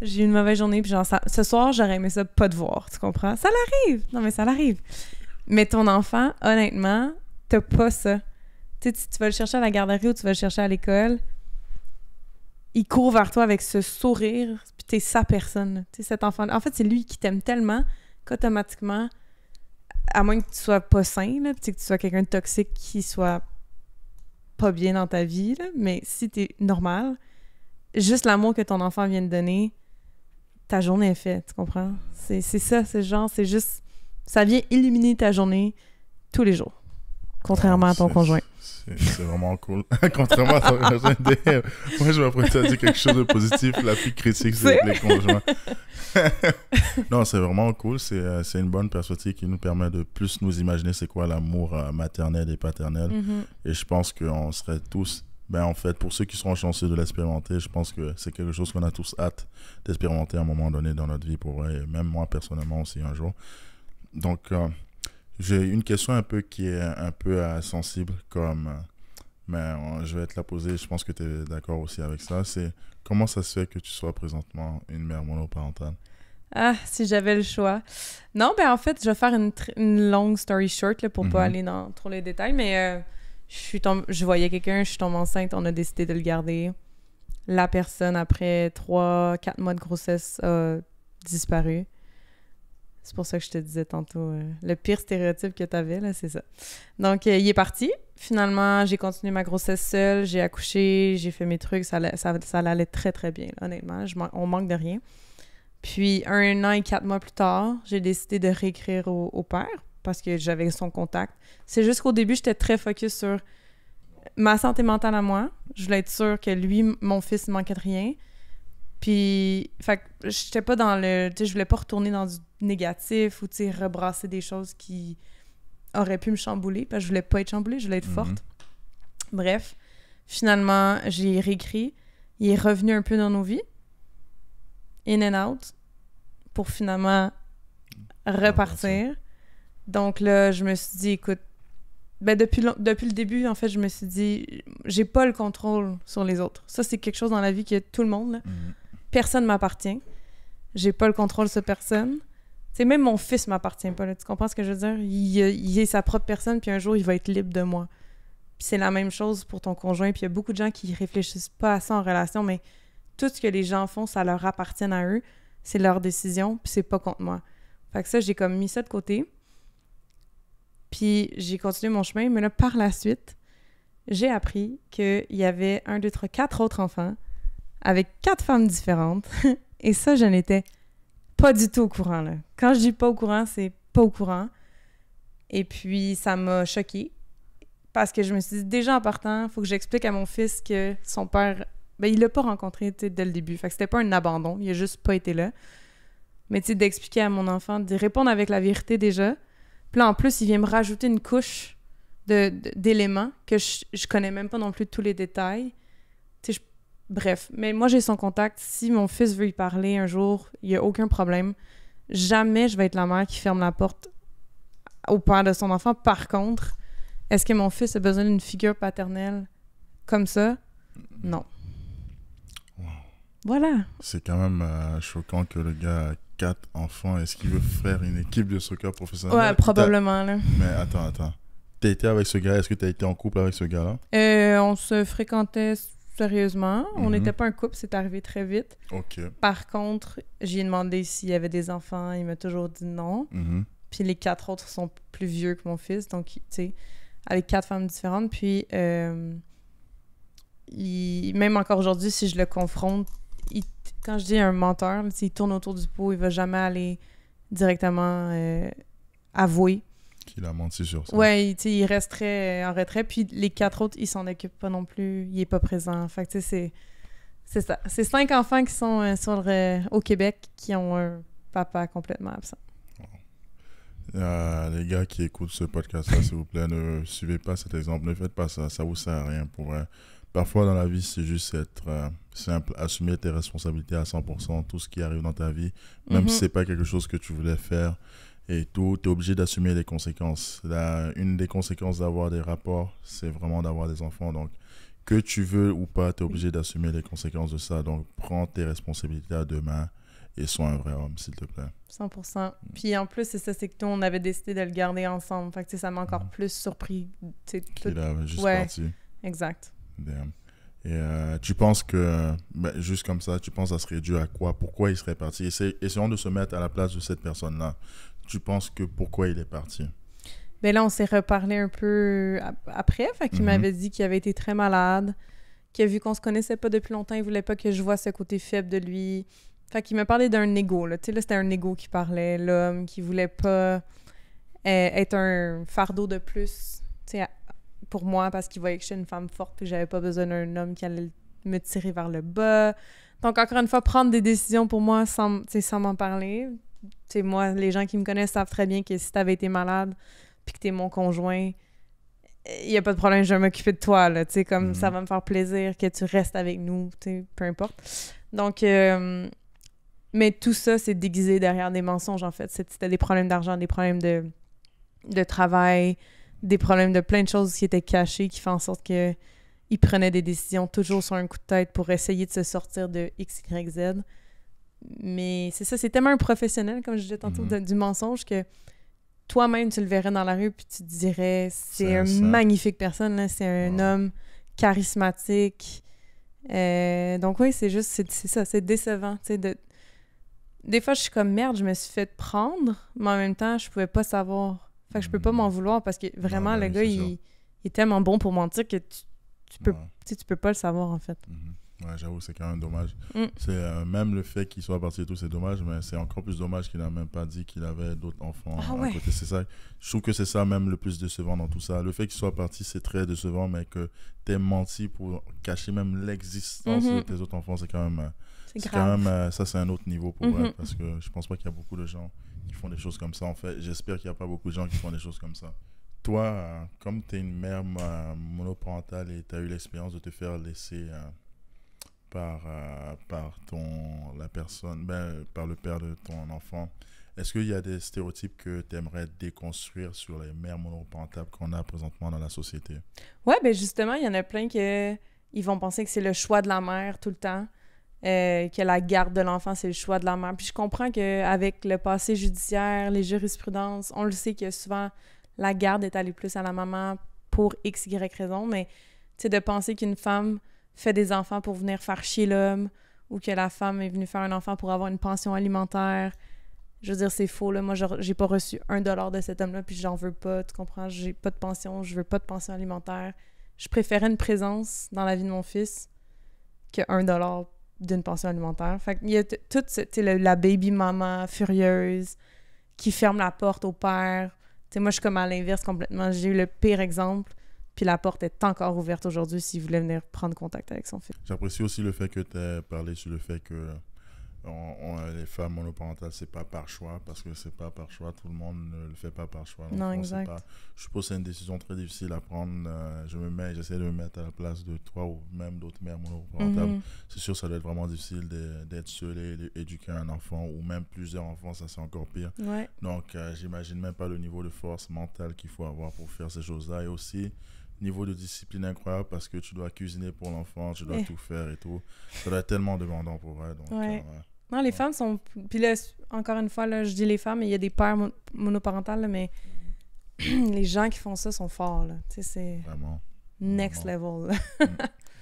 j'ai eu une mauvaise journée, puis genre, ce soir, j'aurais aimé ça pas te voir, tu comprends? Ça l'arrive! Non, mais ça l'arrive. Mais ton enfant, honnêtement, t'as pas ça. Tu vas le chercher à la garderie ou tu vas le chercher à l'école, il court vers toi avec ce sourire, puis t'es sa personne. Tu sais, cet enfant. En fait, c'est lui qui t'aime tellement qu'automatiquement, à moins que tu sois pas sain, là, que tu sois quelqu'un de toxique qui soit pas bien dans ta vie, là, mais si t'es normal, juste l'amour que ton enfant vient de donner, ta journée est faite, tu comprends? C'est ça, c'est genre, c'est juste... Ça vient illuminer ta journée tous les jours, contrairement à ton conjoint. C'est vraiment cool. Contrairement à ton conjoint. Moi, je m'apprête à dire quelque chose de positif. La plus critique, c'est les conjoints. Non, c'est vraiment cool. C'est une bonne perspective qui nous permet de plus nous imaginer c'est quoi l'amour maternel et paternel. Et je pense qu'on serait tous... en fait, pour ceux qui seront chanceux de l'expérimenter, je pense que c'est quelque chose qu'on a tous hâte d'expérimenter à un moment donné dans notre vie, pour et même moi personnellement aussi un jour. Donc, j'ai une question un peu qui est un peu sensible, comme mais je vais te la poser, je pense que tu es d'accord aussi avec ça. C'est comment ça se fait que tu sois présentement une mère monoparentale? Ah, si j'avais le choix. Non, ben en fait, je vais faire une longue story short là, pour pas aller dans trop les détails, mais je voyais quelqu'un, je suis tombée enceinte, on a décidé de le garder. La personne, après 3-4 mois de grossesse, a disparu. C'est pour ça que je te disais tantôt, le pire stéréotype que t'avais, là, c'est ça. Donc, il est parti. Finalement, j'ai continué ma grossesse seule, j'ai accouché, j'ai fait mes trucs, ça allait très, très bien, là, honnêtement. On manque de rien. Puis, 1 an et 4 mois plus tard, j'ai décidé de réécrire au père parce que j'avais son contact. C'est juste qu'au début, j'étais très focus sur ma santé mentale à moi. Je voulais être sûre que lui, mon fils, ne manquait de rien. Puis, fait que j'étais pas dans le... Tu sais, je voulais pas retourner dans du négatif ou, tu sais, rebrasser des choses qui auraient pu me chambouler parce que je voulais pas être chamboulée, je voulais être forte. Bref, finalement, j'ai réécrit. Il est revenu un peu dans nos vies. In and out. Pour finalement repartir. Donc là, je me suis dit, écoute, ben depuis le début, en fait, je me suis dit, j'ai pas le contrôle sur les autres. Ça, c'est quelque chose dans la vie que tout le monde, là. Personne m'appartient. J'ai pas le contrôle sur personne. C'est même mon fils m'appartient pas, là. Tu comprends ce que je veux dire? Il est sa propre personne, puis un jour, il va être libre de moi. Puis c'est la même chose pour ton conjoint. Puis il y a beaucoup de gens qui réfléchissent pas à ça en relation, mais tout ce que les gens font, ça leur appartient à eux. C'est leur décision, puis c'est pas contre moi. Fait que ça, j'ai comme mis ça de côté. Puis j'ai continué mon chemin, mais là, par la suite, j'ai appris qu'il y avait 1, 2, 3, 4 autres enfants avec 4 femmes différentes. Et ça, je n'étais pas du tout au courant, là. Quand je dis pas au courant, c'est pas au courant. Et puis, ça m'a choquée. Parce que je me suis dit, déjà en partant, il faut que j'explique à mon fils que son père... Ben, il l'a pas rencontré, tu sais, dès le début. Fait que c'était pas un abandon. Il a juste pas été là. Mais, tu sais, d'expliquer à mon enfant, de répondre avec la vérité déjà. Puis là, en plus, il vient me rajouter une couche d'éléments que je connais même pas non plus tous les détails. Tu sais, bref. Mais moi, j'ai son contact. Si mon fils veut y parler un jour, il y a aucun problème. Jamais je vais être la mère qui ferme la porte au père de son enfant. Par contre, est-ce que mon fils a besoin d'une figure paternelle comme ça? Non. Wow. Voilà. C'est quand même choquant que le gars a 4 enfants. Est-ce qu'il veut faire une équipe de soccer professionnelle? Ouais, probablement, là. Mais attends. T'as été avec ce gars? Est-ce que t'as été en couple avec ce gars-là? On se fréquentait sérieusement. On n'était pas un couple, c'est arrivé très vite. OK. Par contre, j'ai demandé s'il y avait des enfants. Il m'a toujours dit non. Puis les 4 autres sont plus vieux que mon fils. Donc, tu sais, avec 4 femmes différentes. Puis, même encore aujourd'hui, si je le confronte, quand je dis un menteur, s'il tourne autour du pot, il va jamais aller directement avouer qu'il a menti sur ça. Ouais, il resterait en retrait. Puis les 4 autres, ils s'en occupent pas non plus. Il est pas présent. Fait que tu sais, c'est ça. C'est 5 enfants qui sont au Québec qui ont un papa complètement absent. Les gars qui écoutent ce podcast-là, s'il vous plaît, ne suivez pas cet exemple. Ne faites pas ça. Ça vous sert à rien pour vrai. Parfois, dans la vie, c'est juste être simple, assumer tes responsabilités à 100%, tout ce qui arrive dans ta vie, même si c'est pas quelque chose que tu voulais faire et tout, tu es obligé d'assumer les conséquences. Une des conséquences d'avoir des rapports, c'est vraiment d'avoir des enfants. Donc, que tu veux ou pas, tu es obligé d'assumer les conséquences de ça. Donc, prends tes responsabilités à 2 mains et sois un vrai homme, s'il te plaît. 100%. Puis en plus, c'est ça, c'est que nous, on avait décidé de le garder ensemble. Fait que ça m'a encore plus surpris. Qu'il avait juste parti. Exact. Damn. Et tu penses que, juste comme ça, tu penses que ça serait dû à quoi? Pourquoi il serait parti? Essayons de se mettre à la place de cette personne-là. Tu penses que pourquoi il est parti? Ben là, on s'est reparlé un peu après. Fait qu'il m'avait dit qu'il avait été très malade, qu'il a vu qu'on se connaissait pas depuis longtemps, il voulait pas que je voie ce côté faible de lui. Fait qu'il m'a parlé d'un ego, là. Tu sais, là, c'était un ego qui parlait, l'homme qui voulait pas être un fardeau de plus, tu sais, pour moi, parce qu'il voyait que j'étais une femme forte et que j'avais pas besoin d'un homme qui allait me tirer vers le bas. Donc, encore une fois, prendre des décisions pour moi sans m'en parler. Tu sais, moi, les gens qui me connaissent savent très bien que si t'avais été malade puis que t'es mon conjoint, il y a pas de problème, je vais m'occuper de toi, là. Tu sais, comme ça va me faire plaisir que tu restes avec nous, tu sais, peu importe. Donc, mais tout ça, c'est déguisé derrière des mensonges, en fait. C'était des problèmes d'argent, des problèmes de travail, des problèmes de plein de choses qui étaient cachées, qui font en sorte que il prenait des décisions toujours sur un coup de tête pour essayer de se sortir de X, Y, Z. Mais c'est ça, c'est tellement un professionnel, comme je disais tantôt, du mensonge que toi-même, tu le verrais dans la rue puis tu te dirais, c'est un magnifique personne, là, c'est un homme charismatique. Donc oui, c'est juste, c'est ça, c'est décevant. Des fois, je suis comme, merde, je me suis fait prendre, mais en même temps, je pouvais pas savoir. Fait que je peux pas m'en vouloir parce que vraiment, le gars, il est tellement bon pour mentir que tu peux pas le savoir, en fait. Ouais, j'avoue, c'est quand même dommage. C'est même le fait qu'il soit parti et tout, c'est dommage, mais c'est encore plus dommage qu'il n'a même pas dit qu'il avait d'autres enfants à côté. C'est ça. Je trouve que c'est ça même le plus décevant dans tout ça. Le fait qu'il soit parti, c'est très décevant, mais que t'aies menti pour cacher même l'existence de tes autres enfants, c'est quand même... C'est quand même, ça, c'est un autre niveau pour elle, parce que je pense pas qu'il y a beaucoup de gens qui font des choses comme ça. En fait, j'espère qu'il n'y a pas beaucoup de gens qui font des choses comme ça. Toi, comme tu es une mère monoparentale et tu as eu l'expérience de te faire laisser par le père de ton enfant, est-ce qu'il y a des stéréotypes que tu aimerais déconstruire sur les mères monoparentales qu'on a présentement dans la société? Ouais, ben justement, il y en a plein ils vont penser que c'est le choix de la mère tout le temps. Que la garde de l'enfant, c'est le choix de la mère. Puis je comprends qu'avec le passé judiciaire, les jurisprudences, on le sait que souvent, la garde est allée plus à la maman pour X, Y raison, mais tu sais, de penser qu'une femme fait des enfants pour venir faire chier l'homme ou que la femme est venue faire un enfant pour avoir une pension alimentaire, je veux dire, c'est faux, là. Moi, j'ai pas reçu $1 de cet homme-là, puis j'en veux pas, tu comprends? J'ai pas de pension, je veux pas de pension alimentaire. Je préférais une présence dans la vie de mon fils que $1 d'une pension alimentaire. Fait qu'il y a toute la baby maman furieuse qui ferme la porte au père. T'sais, moi, je suis comme à l'inverse complètement. J'ai eu le pire exemple, puis la porte est encore ouverte aujourd'hui s'il voulait venir prendre contact avec son fils. J'apprécie aussi le fait que tu aies parlé sur le fait que les femmes monoparentales, c'est pas par choix, parce que c'est pas par choix, tout le monde ne le fait pas par choix. Non, exact. Je suppose que c'est une décision très difficile à prendre. J'essaie de me mettre à la place de toi ou même d'autres mères monoparentales. C'est sûr, ça doit être vraiment difficile d'être seule et d'éduquer un enfant, ou même plusieurs enfants, ça c'est encore pire. Ouais. Donc, j'imagine même pas le niveau de force mentale qu'il faut avoir pour faire ces choses-là. Et aussi, niveau de discipline incroyable, parce que tu dois cuisiner pour l'enfant, tu dois tout faire et tout. Ça doit être tellement demandant pour elle. Donc, non, les femmes sont... Puis là, encore une fois, là, je dis les femmes, mais il y a des pères monoparentales, là, mais les gens qui font ça sont forts, là. Tu sais, c'est... Vraiment. Next level.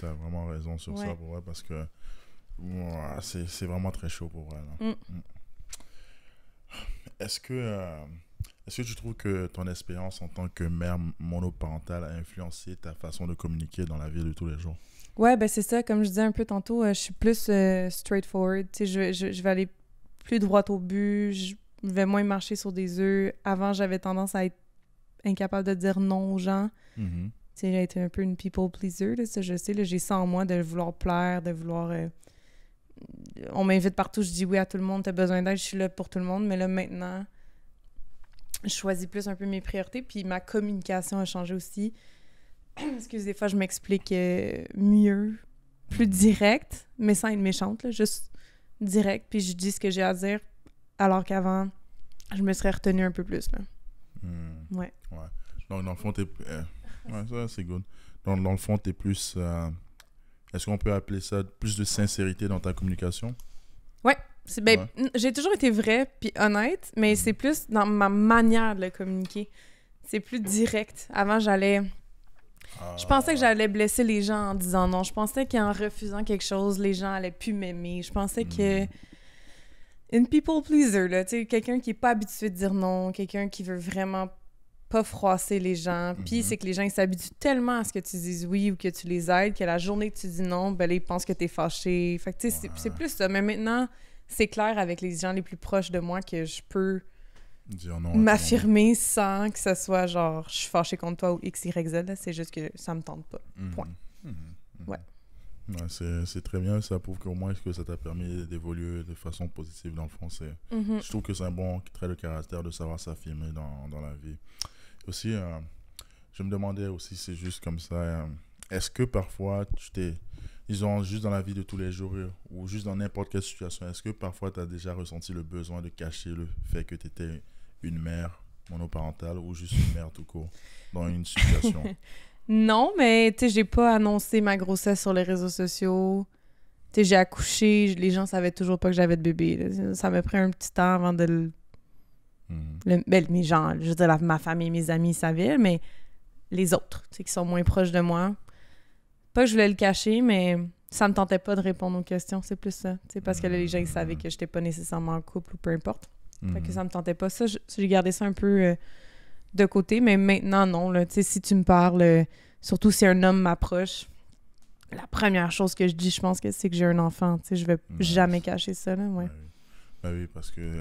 Tu as vraiment raison sur ça pour elle, parce que c'est vraiment très chaud pour elle. Est-ce que tu trouves que ton expérience en tant que mère monoparentale a influencé ta façon de communiquer dans la vie de tous les jours? Ouais, ben c'est ça. Comme je disais un peu tantôt, je suis plus straightforward. Tu sais, je vais aller plus droit au but. Je vais moins marcher sur des œufs. Avant, j'avais tendance à être incapable de dire non aux gens. Tu sais, j'ai été un peu une people pleaser, là, ça je sais. Là, j'ai ça en moi de vouloir plaire, de vouloir... On m'invite partout, je dis oui à tout le monde. T'as besoin d'aide, je suis là pour tout le monde. Mais là, maintenant, je choisis plus un peu mes priorités. Puis ma communication a changé aussi. Parce que des fois, je m'explique mieux, plus direct, mais sans être méchante, là, juste direct, puis je dis ce que j'ai à dire, alors qu'avant, je me serais retenue un peu plus, là. Ouais. Donc, dans le fond, t'es... ça, c'est good. Dans le fond, t'es plus... Est-ce qu'on peut appeler ça plus de sincérité dans ta communication? Ouais. J'ai toujours été vraie puis honnête, mais c'est plus dans ma manière de le communiquer. C'est plus direct. Avant, je pensais que j'allais blesser les gens en disant non. Je pensais qu'en refusant quelque chose, les gens allaient plus m'aimer. Je pensais que... Une people pleaser, là, tu sais, quelqu'un qui est pas habitué de dire non, quelqu'un qui veut vraiment pas froisser les gens. Puis c'est que les gens, ils s'habituent tellement à ce que tu dises oui ou que tu les aides, que la journée que tu dis non, ben là, ils pensent que t'es fâché. Fait que, tu sais, c'est plus ça. Mais maintenant, c'est clair avec les gens les plus proches de moi que je peux... Dire non, m'affirmer sans que ça soit genre je suis fâchée contre toi ou X, Y, Z, là, c'est juste que ça me tente pas. Point. Ouais. C'est très bien, ça prouve qu'au moins que ça t'a permis d'évoluer de façon positive dans le fond. Je trouve que c'est un bon trait de caractère de savoir s'affirmer dans la vie. Aussi, je me demandais aussi, c'est juste comme ça, est-ce que parfois disons juste dans la vie de tous les jours ou juste dans n'importe quelle situation, est-ce que parfois tu as déjà ressenti le besoin de cacher le fait que tu étais une mère monoparentale ou juste une mère tout court dans une situation? Non, mais tu sais, j'ai pas annoncé ma grossesse sur les réseaux sociaux. Tu sais, j'ai accouché, les gens savaient toujours pas que j'avais de bébé. Là. Ça m'a pris un petit temps avant de mes gens, je veux dire, ma famille, mes amis savaient, mais les autres, tu sais, qui sont moins proches de moi. Pas que je voulais le cacher, mais ça me tentait pas de répondre aux questions, c'est plus ça. Tu sais, parce que là, les gens, ils savaient que j'étais pas nécessairement en couple ou peu importe. Fait que ça me tentait pas. Ça, j'ai gardé ça un peu de côté, mais maintenant, non. Tu sais, si tu me parles, surtout si un homme m'approche, la première chose que je dis, je pense que c'est que j'ai un enfant. Tu sais, je vais jamais cacher ça, là, ouais. Ben oui, parce que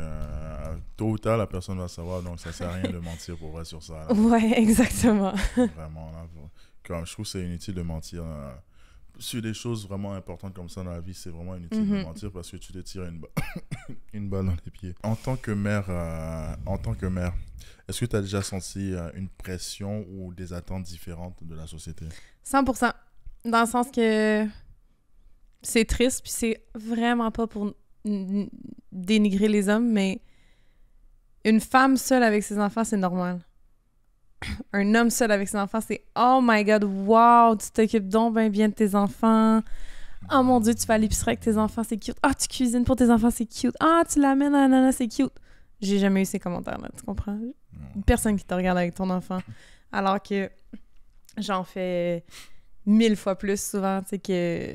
tôt ou tard, la personne va savoir, donc ça sert à rien de mentir pour vrai sur ça. Là. Ouais, exactement. Vraiment, là. Comme je trouve que c'est inutile de mentir. Sur des choses vraiment importantes comme ça dans la vie, c'est vraiment inutile de mentir parce que tu te tires une balle dans les pieds. En tant que mère, est-ce que tu as déjà senti une pression ou des attentes différentes de la société? 100%. Dans le sens que c'est triste, puis c'est vraiment pas pour dénigrer les hommes, mais une femme seule avec ses enfants, c'est normal. Un homme seul avec ses enfants, c'est « Oh my God, wow, tu t'occupes donc bien de tes enfants. Oh mon Dieu, tu vas à l'épicerie avec tes enfants, c'est cute. Ah, tu cuisines pour tes enfants, c'est cute. Ah, tu l'amènes à la nana, c'est cute. » J'ai jamais eu ces commentaires-là, tu comprends? Personne qui te regarde avec ton enfant. Alors que j'en fais 1000 fois plus souvent, tu sais, que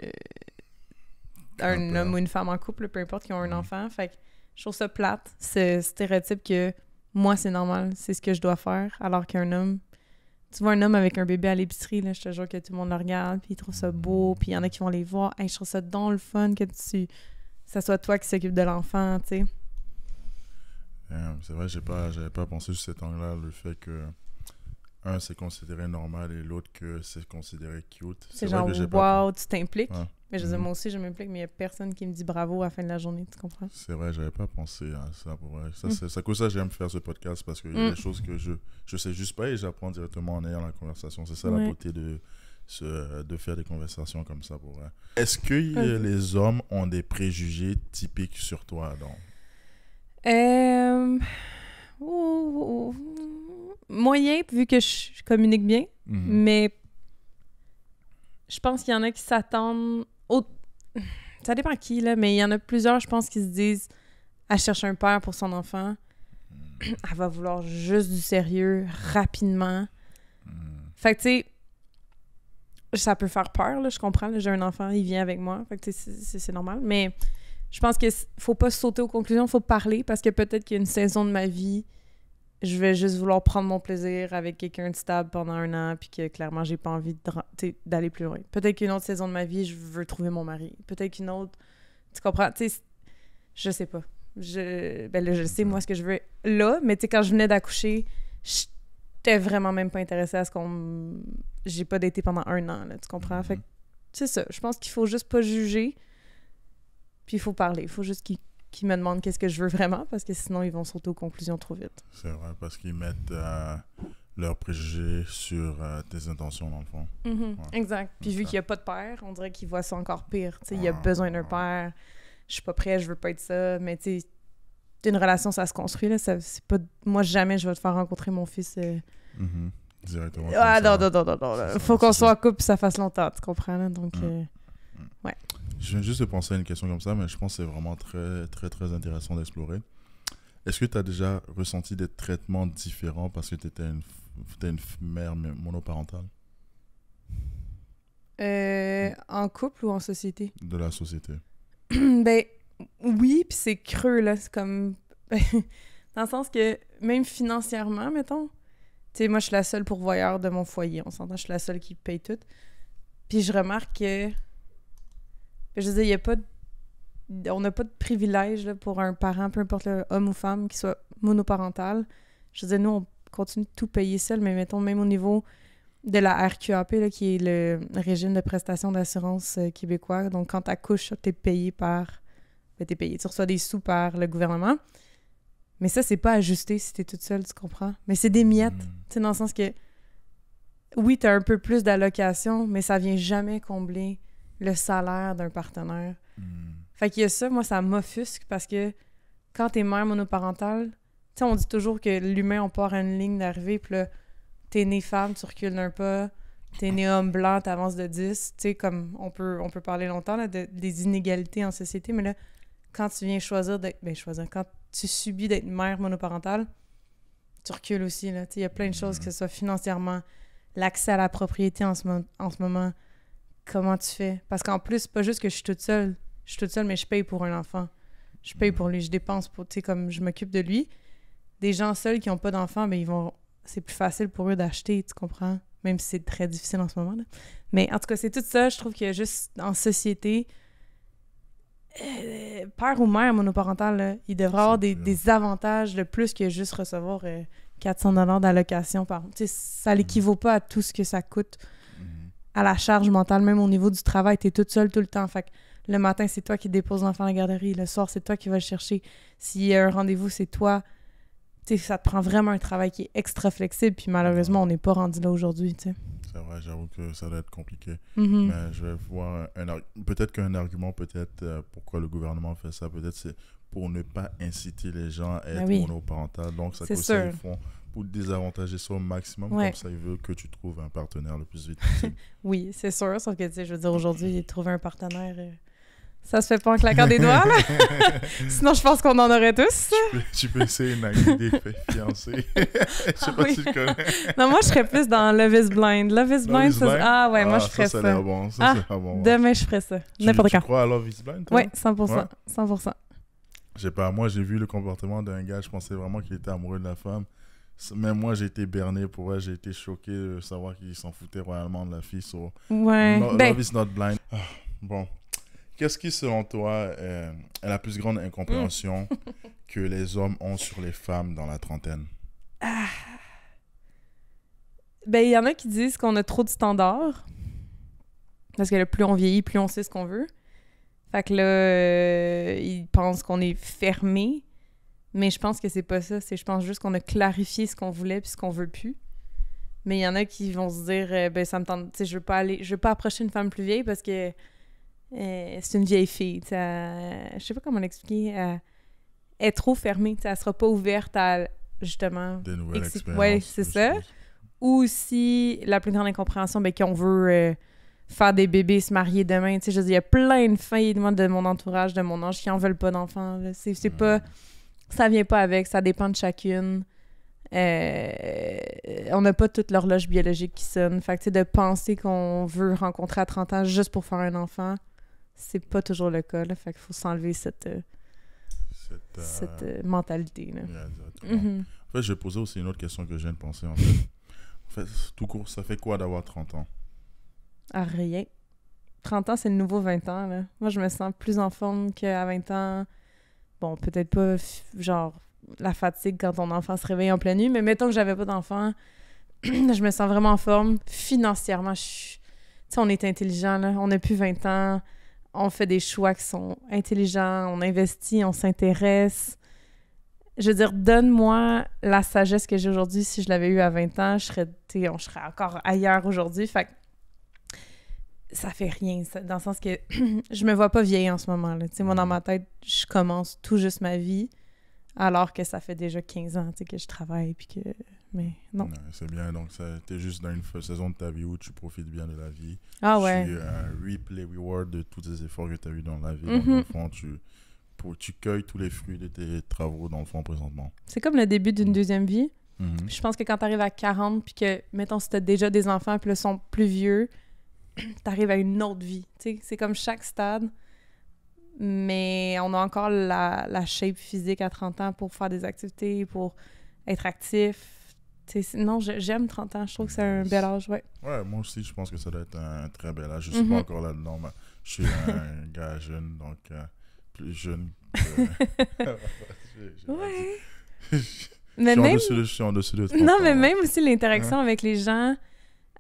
un homme ou une femme en couple, peu importe, qui ont un enfant. Fait que je trouve ça plate, ce stéréotype que moi, c'est normal, c'est ce que je dois faire, alors qu'un homme... Tu vois un homme avec un bébé à l'épicerie, là, je te jure que tout le monde le regarde, puis il trouve ça beau, puis il y en a qui vont les voir. Hey, je trouve ça donc le fun que ça soit toi qui s'occupe de l'enfant, tu sais. C'est vrai, j'avais pas pensé sur cet angle-là, le fait que un, c'est considéré normal et l'autre que c'est considéré cute. C'est genre, wow, tu t'impliques. Ouais. Mais je veux dire, moi aussi, je m'implique, mais il n'y a personne qui me dit bravo à la fin de la journée, tu comprends? C'est vrai, j'avais pas pensé à ça pour vrai. C'est à cause de ça que j'aime faire ce podcast parce qu'il y a des choses que je sais juste pas et j'apprends directement en ayant la conversation. C'est ça la beauté de faire des conversations comme ça pour vrai. Est-ce que les hommes ont des préjugés typiques sur toi, donc? Moyen, vu que je communique bien, mais je pense qu'il y en a qui s'attendent... Ça dépend qui, là, mais il y en a plusieurs, je pense, qui se disent « Elle cherche un père pour son enfant. Elle va vouloir juste du sérieux, rapidement. » Fait que, tu sais, ça peut faire peur, là, je comprends. Là, j'ai un enfant, il vient avec moi. Fait que, tu sais, c'est normal. Mais je pense qu'il faut pas sauter aux conclusions, il faut parler, parce que peut-être qu'il y a une saison de ma vie, je vais juste vouloir prendre mon plaisir avec quelqu'un de stable pendant 1 an, puis que clairement, j'ai pas envie d'aller plus loin. Peut-être qu'une autre saison de ma vie, je veux trouver mon mari. Peut-être qu'une autre... Tu comprends? Tu sais, je sais pas. Ben là, je sais, moi, ce que je veux là, mais tu sais, quand je venais d'accoucher, j'étais vraiment même pas intéressée à ce qu'on... J'ai pas daté pendant 1 an, là, tu comprends? Fait que c'est ça. Je pense qu'il faut juste pas juger, puis il faut parler. Il faut juste qu'ils me demandent qu'est-ce que je veux vraiment, parce que sinon, ils vont sauter aux conclusions trop vite. C'est vrai, parce qu'ils mettent leurs préjugés sur tes intentions, dans le fond. Ouais. Exact. Puis vu qu'il n'y a pas de père, on dirait qu'ils voient ça encore pire. Tu sais, il y a besoin d'un père. Je suis pas prêt, je veux pas être ça. Mais tu sais, une relation, ça se construit. Là. Ça, c'est pas... Moi, jamais je vais te faire rencontrer mon fils. Directement. Ah non. Faut qu'on soit en couple et ça fasse longtemps, tu comprends? Là? Donc, ouais. Je viens juste de penser à une question comme ça, mais je pense que c'est vraiment très, très, très intéressant d'explorer. Est-ce que tu as déjà ressenti des traitements différents parce que tu étais une mère monoparentale? En couple ou en société? De la société. Ben, oui, puis c'est creux, là. C'est comme... dans le sens que, même financièrement, mettons, tu sais, moi, je suis la seule pourvoyeur de mon foyer. On s'entend, je suis la seule qui paye tout. Puis je remarque que... Je veux dire, il y a pas on n'a pas de privilège là, pour un parent, peu importe le homme ou femme, qui soit monoparental. Je veux dire, nous, on continue de tout payer seul, mais mettons, même au niveau de la RQAP, là, qui est le régime de prestation d'assurance québécois. Donc, quand tu accouches, t'es payé par... Ben, t'es payé. Tu reçois des sous par le gouvernement. Mais ça, c'est pas ajusté si t'es toute seule, tu comprends? Mais c'est des miettes. Tu sais, dans le sens que... Oui, t'as un peu plus d'allocation, mais ça vient jamais combler le salaire d'un partenaire. Fait qu'il y a ça, moi, ça m'offusque parce que quand t'es mère monoparentale, tu sais, on dit toujours que l'humain, on part à une ligne d'arrivée, puis là, t'es née femme, tu recules d'un pas, t'es né homme blanc, t'avances de 10, tu sais, comme on peut parler longtemps là, des inégalités en société, mais là, quand tu viens choisir, quand tu subis d'être mère monoparentale, tu recules aussi, là, tu sais, il y a plein de choses, que ce soit financièrement, l'accès à la propriété en ce moment, comment tu fais? Parce qu'en plus, c'est pas juste que je suis toute seule, mais je paye pour un enfant. Je paye pour lui, je dépense pour, tu sais, comme je m'occupe de lui. Des gens seuls qui n'ont pas d'enfants, ben c'est plus facile pour eux d'acheter, tu comprends? Même si c'est très difficile en ce moment, là. Mais en tout cas, c'est tout ça, je trouve que juste en société, père ou mère monoparentale, là, il devrait avoir des avantages de plus que juste recevoir 400$ d'allocation par mois. Tu sais, ça l'équivaut pas à tout ce que ça coûte à la charge mentale, même au niveau du travail, t'es toute seule tout le temps. Fait que le matin, c'est toi qui déposes l'enfant à la garderie. Le soir, c'est toi qui vas le chercher. S'il y a un rendez-vous, c'est toi. Tu sais, ça te prend vraiment un travail qui est extra flexible. Puis malheureusement, on n'est pas rendu là aujourd'hui, tu sais. C'est vrai, j'avoue que ça doit être compliqué. Mais je vais voir peut-être qu'un argument, pourquoi le gouvernement fait ça, peut-être c'est pour ne pas inciter les gens à être monoparentales. Donc, ça ils font pour désavantager ça au maximum. Comme ça, ils veulent que tu trouves un partenaire le plus vite possible. Oui, c'est sûr. Sauf que, tu sais, je veux dire, aujourd'hui, trouver un partenaire, ça se fait pas en claquant des doigts, là. Sinon, je pense qu'on en aurait tous. Tu peux essayer une idée fiancée. Je sais pas si tu connais. Non, moi, je serais plus dans Love is Blind. Love is Blind, ça... Ah ouais, moi, je ferais ça. Ça a l'air bon. Ça, c'est bon. Demain, je ferais ça. N'importe quand. Tu crois à Love is Blind, toi? Oui, 100%. Ouais. 100%. Je sais pas, moi, j'ai vu le comportement d'un gars, je pensais vraiment qu'il était amoureux de la femme. Même moi, j'ai été berné pour elle, j'ai été choqué de savoir qu'il s'en foutait royalement de la fille. Love is not blind. Bon. Qu'est-ce qui, selon toi, est la plus grande incompréhension que les hommes ont sur les femmes dans la trentaine? Il y en a qui disent qu'on a trop de standards. Parce que plus on vieillit, plus on sait ce qu'on veut. Fait que là, ils pensent qu'on est fermé. Mais je pense que c'est pas ça. Je pense juste qu'on a clarifié ce qu'on voulait puis ce qu'on veut plus. Mais il y en a qui vont se dire, ça me tente, tu sais, je veux pas approcher une femme plus vieille parce que c'est une vieille fille. Je sais pas comment l'expliquer. Elle est trop fermée. Elle sera pas ouverte à, justement... Des nouvelles expériences. Oui, c'est ça. Ou si la plus grande incompréhension, qu'on veut faire des bébés, se marier demain. Tu sais, je veux dire, il y a plein de filles de mon entourage, de mon âge, qui en veulent pas d'enfants. C'est pas... Ça vient pas avec, ça dépend de chacune. On n'a pas toute l'horloge biologique qui sonne. Fait que, tu sais, de penser qu'on veut rencontrer à 30 ans juste pour faire un enfant, c'est pas toujours le cas, là. Fait qu'il faut s'enlever cette mentalité, là. En fait, je vais poser aussi une autre question que je viens de penser, en fait, tout court, ça fait quoi d'avoir 30 ans? Rien. 30 ans, c'est le nouveau 20 ans, là. Moi, je me sens plus en forme qu'à 20 ans. Bon, peut-être pas, genre, la fatigue quand ton enfant se réveille en pleine nuit, mais mettons que j'avais pas d'enfant, je me sens vraiment en forme. Financièrement, tu sais, on est intelligent, là. On n'a plus 20 ans. On fait des choix qui sont intelligents. On investit, on s'intéresse. Je veux dire, donne-moi la sagesse que j'ai aujourd'hui. Si je l'avais eu à 20 ans, je serais encore ailleurs aujourd'hui. Fait que ça fait rien, dans le sens que je me vois pas vieille en ce moment, là. Tu sais, moi, dans ma tête, je commence tout juste ma vie, alors que ça fait déjà 15 ans, tu sais, que je travaille, puis que... Mais non. Ouais, c'est bien, donc t'es juste dans une saison de ta vie où tu profites bien de la vie. Ah ouais. Tu reap les rewards de tous les efforts que tu as eu dans la vie. Donc, dans le fond, tu cueilles tous les fruits de tes travaux, dans le fond, présentement. C'est comme le début d'une deuxième vie. Je pense que quand t'arrives à 40, puis que, mettons, si t'as déjà des enfants, puis là, sont plus vieux, t'arrives à une autre vie. Tu sais, c'est comme chaque stade, mais on a encore la shape physique à 30 ans pour faire des activités, pour être actif. Non, j'aime 30 ans. Je trouve que c'est un bel âge, ouais. Ouais, moi aussi, je pense que ça doit être un très bel âge. Je suis pas encore là-dedans, mais je suis un gars jeune, donc plus jeune que... ouais. Je suis en dessous de 30 Non, mais même aussi l'interaction avec les gens...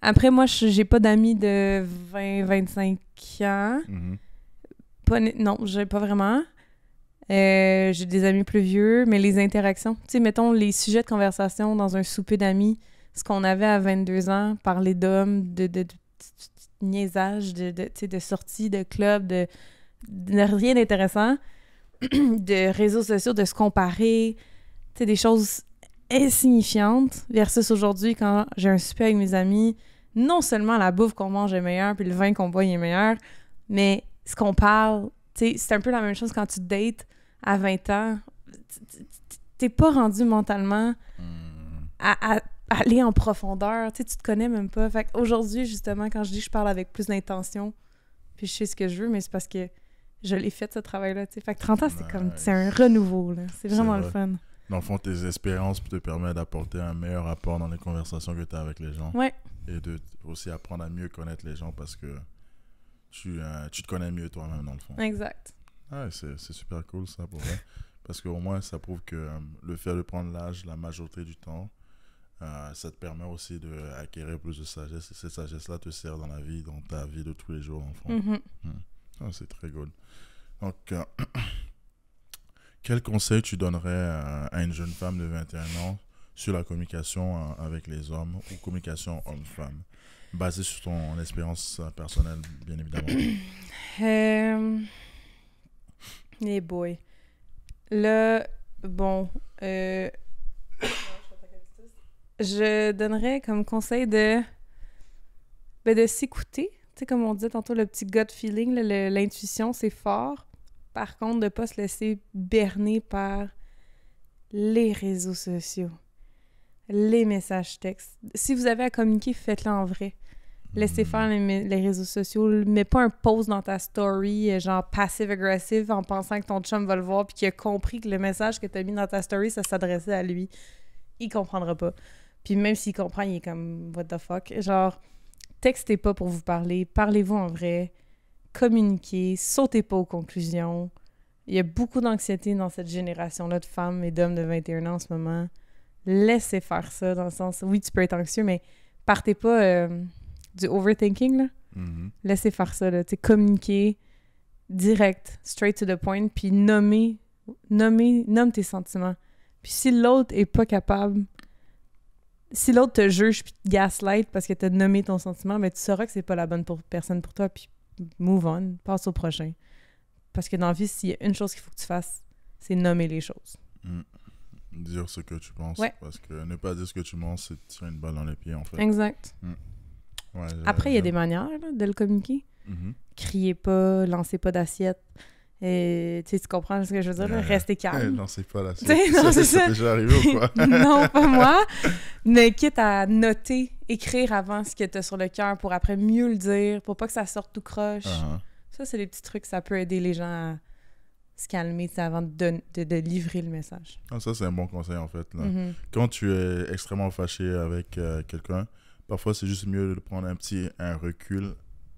Après, moi, j'ai pas d'amis de 20-25 ans. Non, j'ai pas vraiment. J'ai des amis plus vieux, mais les interactions, tu sais, mettons les sujets de conversation dans un souper d'amis, ce qu'on avait à 22 ans, parler d'hommes, de niaisage, de sorties, de clubs, de rien d'intéressant, de réseaux sociaux, de se comparer, tu sais, des choses insignifiantes versus aujourd'hui quand j'ai un souper avec mes amis, non seulement la bouffe qu'on mange est meilleure, puis le vin qu'on boit il est meilleur, mais ce qu'on parle, tu sais, c'est un peu la même chose quand tu dates à 20 ans. T'es pas rendu mentalement à aller en profondeur. Tu sais, tu te connais même pas. Fait qu'aujourd'hui, justement, quand je dis que je parle avec plus d'intention, puis je sais ce que je veux, mais c'est parce que je l'ai fait, ce travail-là. Tu sais. Fait que 30 ans, c'est comme... C'est un renouveau, là. C'est vraiment le fun. Dans le fond, tes expériences te permettent d'apporter un meilleur rapport dans les conversations que tu as avec les gens. Ouais. Et de aussi apprendre à mieux connaître les gens parce que tu te connais mieux toi-même, dans le fond. Exact. Ouais, c'est super cool, ça, pour vrai. Parce qu'au moins, ça prouve que le fait de prendre l'âge la majorité du temps, ça te permet aussi d'acquérir plus de sagesse. Et cette sagesse-là te sert dans la vie, dans ta vie de tous les jours, dans le fond. Ah, c'est très good. Donc, quel conseil tu donnerais à une jeune femme de 21 ans sur la communication avec les hommes ou communication homme-femme, basée sur ton expérience personnelle, bien évidemment? Les boys. Là, bon, je donnerais comme conseil de s'écouter. Tu sais, comme on disait tantôt, le petit gut feeling, l'intuition, c'est fort. Par contre, de ne pas se laisser berner par les réseaux sociaux, les messages textes. Si vous avez à communiquer, faites-le en vrai. Laissez faire les réseaux sociaux. Mets pas un post dans ta story, genre passive-aggressive, en pensant que ton chum va le voir puis qu'il a compris que le message que tu as mis dans ta story, ça s'adressait à lui. Il comprendra pas. Puis même s'il comprend, il est comme « what the fuck ». Genre, textez pas pour vous parler. Parlez-vous en vrai. Communiquez. Sautez pas aux conclusions. Il y a beaucoup d'anxiété dans cette génération-là de femmes et d'hommes de 21 ans en ce moment. Laissez faire ça, dans le sens... Oui, tu peux être anxieux, mais partez pas... du overthinking, là. Laissez faire ça, là. Tu sais, communiquer direct, straight to the point, puis nomme tes sentiments. Puis si l'autre est pas capable, si l'autre te juge puis te gaslight parce que t'as nommé ton sentiment, ben tu sauras que c'est pas la bonne personne pour toi, puis move on, passe au prochain. Parce que dans la vie, s'il y a une chose qu'il faut que tu fasses, c'est nommer les choses. Dire ce que tu penses. Ouais. Parce que ne pas dire ce que tu penses, c'est tirer une balle dans les pieds, en fait. Exact. Ouais, après, il y a des manières là, de le communiquer. Criez pas, lancez pas d'assiette. Et, tu comprends ce que je veux dire? Là? Restez calme. Lancez pas l'assiette. Non, c'est ça. Déjà arrivé ou quoi? Non, pas moi. Mais quitte à noter, écrire avant ce que tu as sur le cœur pour après mieux le dire, pour pas que ça sorte tout croche. Ça, c'est des petits trucs, ça peut aider les gens à se calmer avant de livrer le message. Ah, ça, c'est un bon conseil, en fait. Là. Quand tu es extrêmement fâché avec quelqu'un, parfois, c'est juste mieux de prendre un recul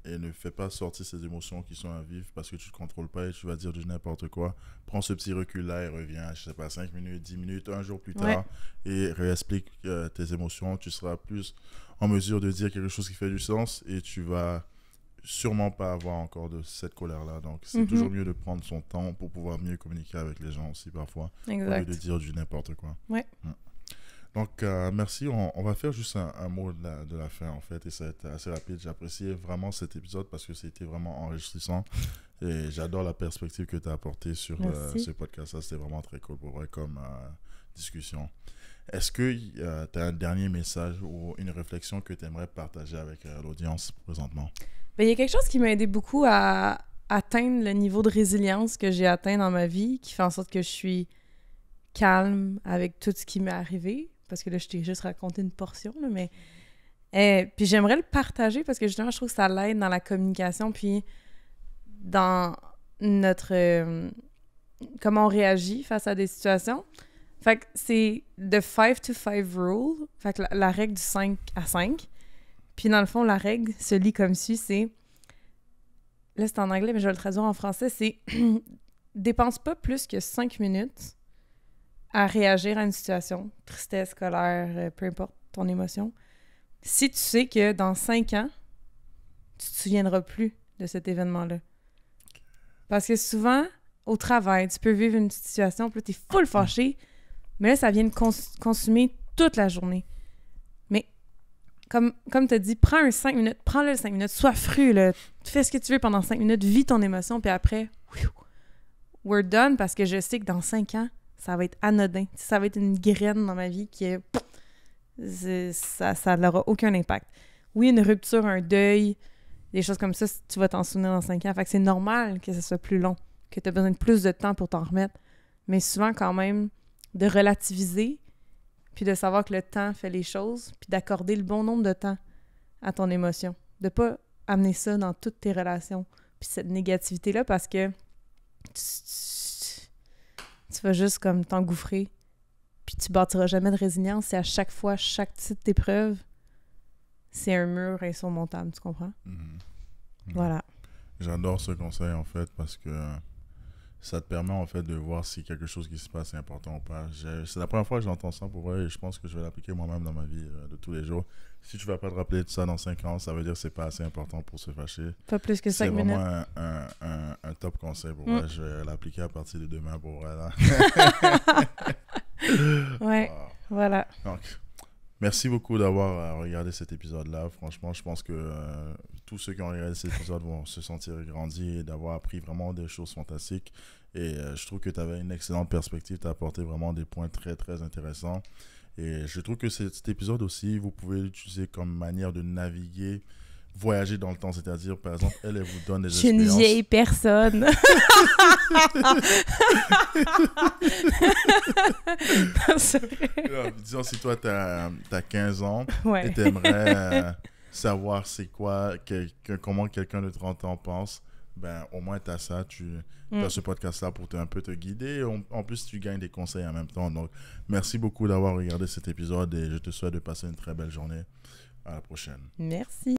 et ne fais pas sortir ces émotions qui sont à vivre parce que tu ne te contrôles pas et tu vas dire du n'importe quoi. Prends ce petit recul-là et reviens, je sais pas, 5 minutes, 10 minutes, un jour plus tard et réexplique tes émotions. Tu seras plus en mesure de dire quelque chose qui fait du sens et tu vas sûrement pas avoir encore de cette colère-là. Donc, c'est toujours mieux de prendre son temps pour pouvoir mieux communiquer avec les gens aussi parfois. Exact. Au lieu de dire du n'importe quoi. Ouais. Donc, merci. On va faire juste un mot de la fin, en fait, et ça va être assez rapide. J'ai apprécié vraiment cet épisode parce que c'était vraiment enrichissant et j'adore la perspective que tu as apportée sur ce podcast. Ça, c'était vraiment très cool pour vrai comme discussion. Est-ce que tu as un dernier message ou une réflexion que tu aimerais partager avec l'audience présentement? Ben, il y a quelque chose qui m'a aidé beaucoup à atteindre le niveau de résilience que j'ai atteint dans ma vie, qui fait en sorte que je suis calme avec tout ce qui m'est arrivé. Parce que là, je t'ai juste raconté une portion, là, mais... puis j'aimerais le partager parce que justement, je trouve que ça l'aide dans la communication, puis dans notre... comment on réagit face à des situations. Fait que c'est the 5 to 5 rule, fait que la règle du 5 à 5. Puis dans le fond, la règle se lit comme suit, c'est... Là, c'est en anglais, mais je vais le traduire en français, c'est... Dépense pas plus que 5 minutes à réagir à une situation, tristesse, colère, peu importe ton émotion, si tu sais que dans 5 ans, tu te souviendras plus de cet événement-là. Parce que souvent, au travail, tu peux vivre une situation, puis là, t'es full fâché, mais là, ça vient de consumer toute la journée. Mais, comme t'as dit, prends 5 minutes, prends-le 5 minutes, sois fru, là, fais ce que tu veux pendant 5 minutes, vis ton émotion, puis après, we're done, parce que je sais que dans 5 ans, ça va être anodin. Ça va être une graine dans ma vie qui est... ça n'aura aucun impact. oui, une rupture, un deuil, des choses comme ça, tu vas t'en souvenir dans 5 ans. Fait que c'est normal que ce soit plus long, que tu as besoin de plus de temps pour t'en remettre. Mais souvent, quand même, de relativiser, puis de savoir que le temps fait les choses, puis d'accorder le bon nombre de temps à ton émotion. De pas amener ça dans toutes tes relations, puis cette négativité-là, parce que tu vas juste comme t'engouffrer, puis tu bâtiras jamais de résilience. Et à chaque fois, chaque petite épreuve, c'est un mur insurmontable, tu comprends? Voilà. J'adore ce conseil, en fait, parce que ça te permet, en fait, de voir si quelque chose qui se passe est important ou pas. C'est la première fois que j'entends ça pour vrai, et je pense que je vais l'appliquer moi-même dans ma vie de tous les jours. Si tu ne vas pas te rappeler de ça dans 5 ans, ça veut dire que c'est pas assez important pour se fâcher. Pas plus que 5 minutes. C'est vraiment un top conseil pour vrai. Je vais l'appliquer à partir de demain pour vrai, là. Ouais, voilà. Donc, merci beaucoup d'avoir regardé cet épisode-là. Franchement, je pense que tous ceux qui ont regardé cet épisode vont se sentir grandis et d'avoir appris vraiment des choses fantastiques. Et je trouve que tu avais une excellente perspective. Tu as apporté vraiment des points très, très intéressants. Et je trouve que cet épisode aussi, vous pouvez l'utiliser comme manière de naviguer, voyager dans le temps. C'est-à-dire, par exemple, elle vous donne des expériences. Je suis une vieille personne. Disons, si toi, tu as 15 ans ouais. et tu aimerais savoir c'est quoi, comment quelqu'un de 30 ans pense, ben, au moins, tu as ça. Tu as ce podcast-là pour un peu te guider. En plus, tu gagnes des conseils en même temps. Donc, merci beaucoup d'avoir regardé cet épisode et je te souhaite de passer une très belle journée. À la prochaine. Merci.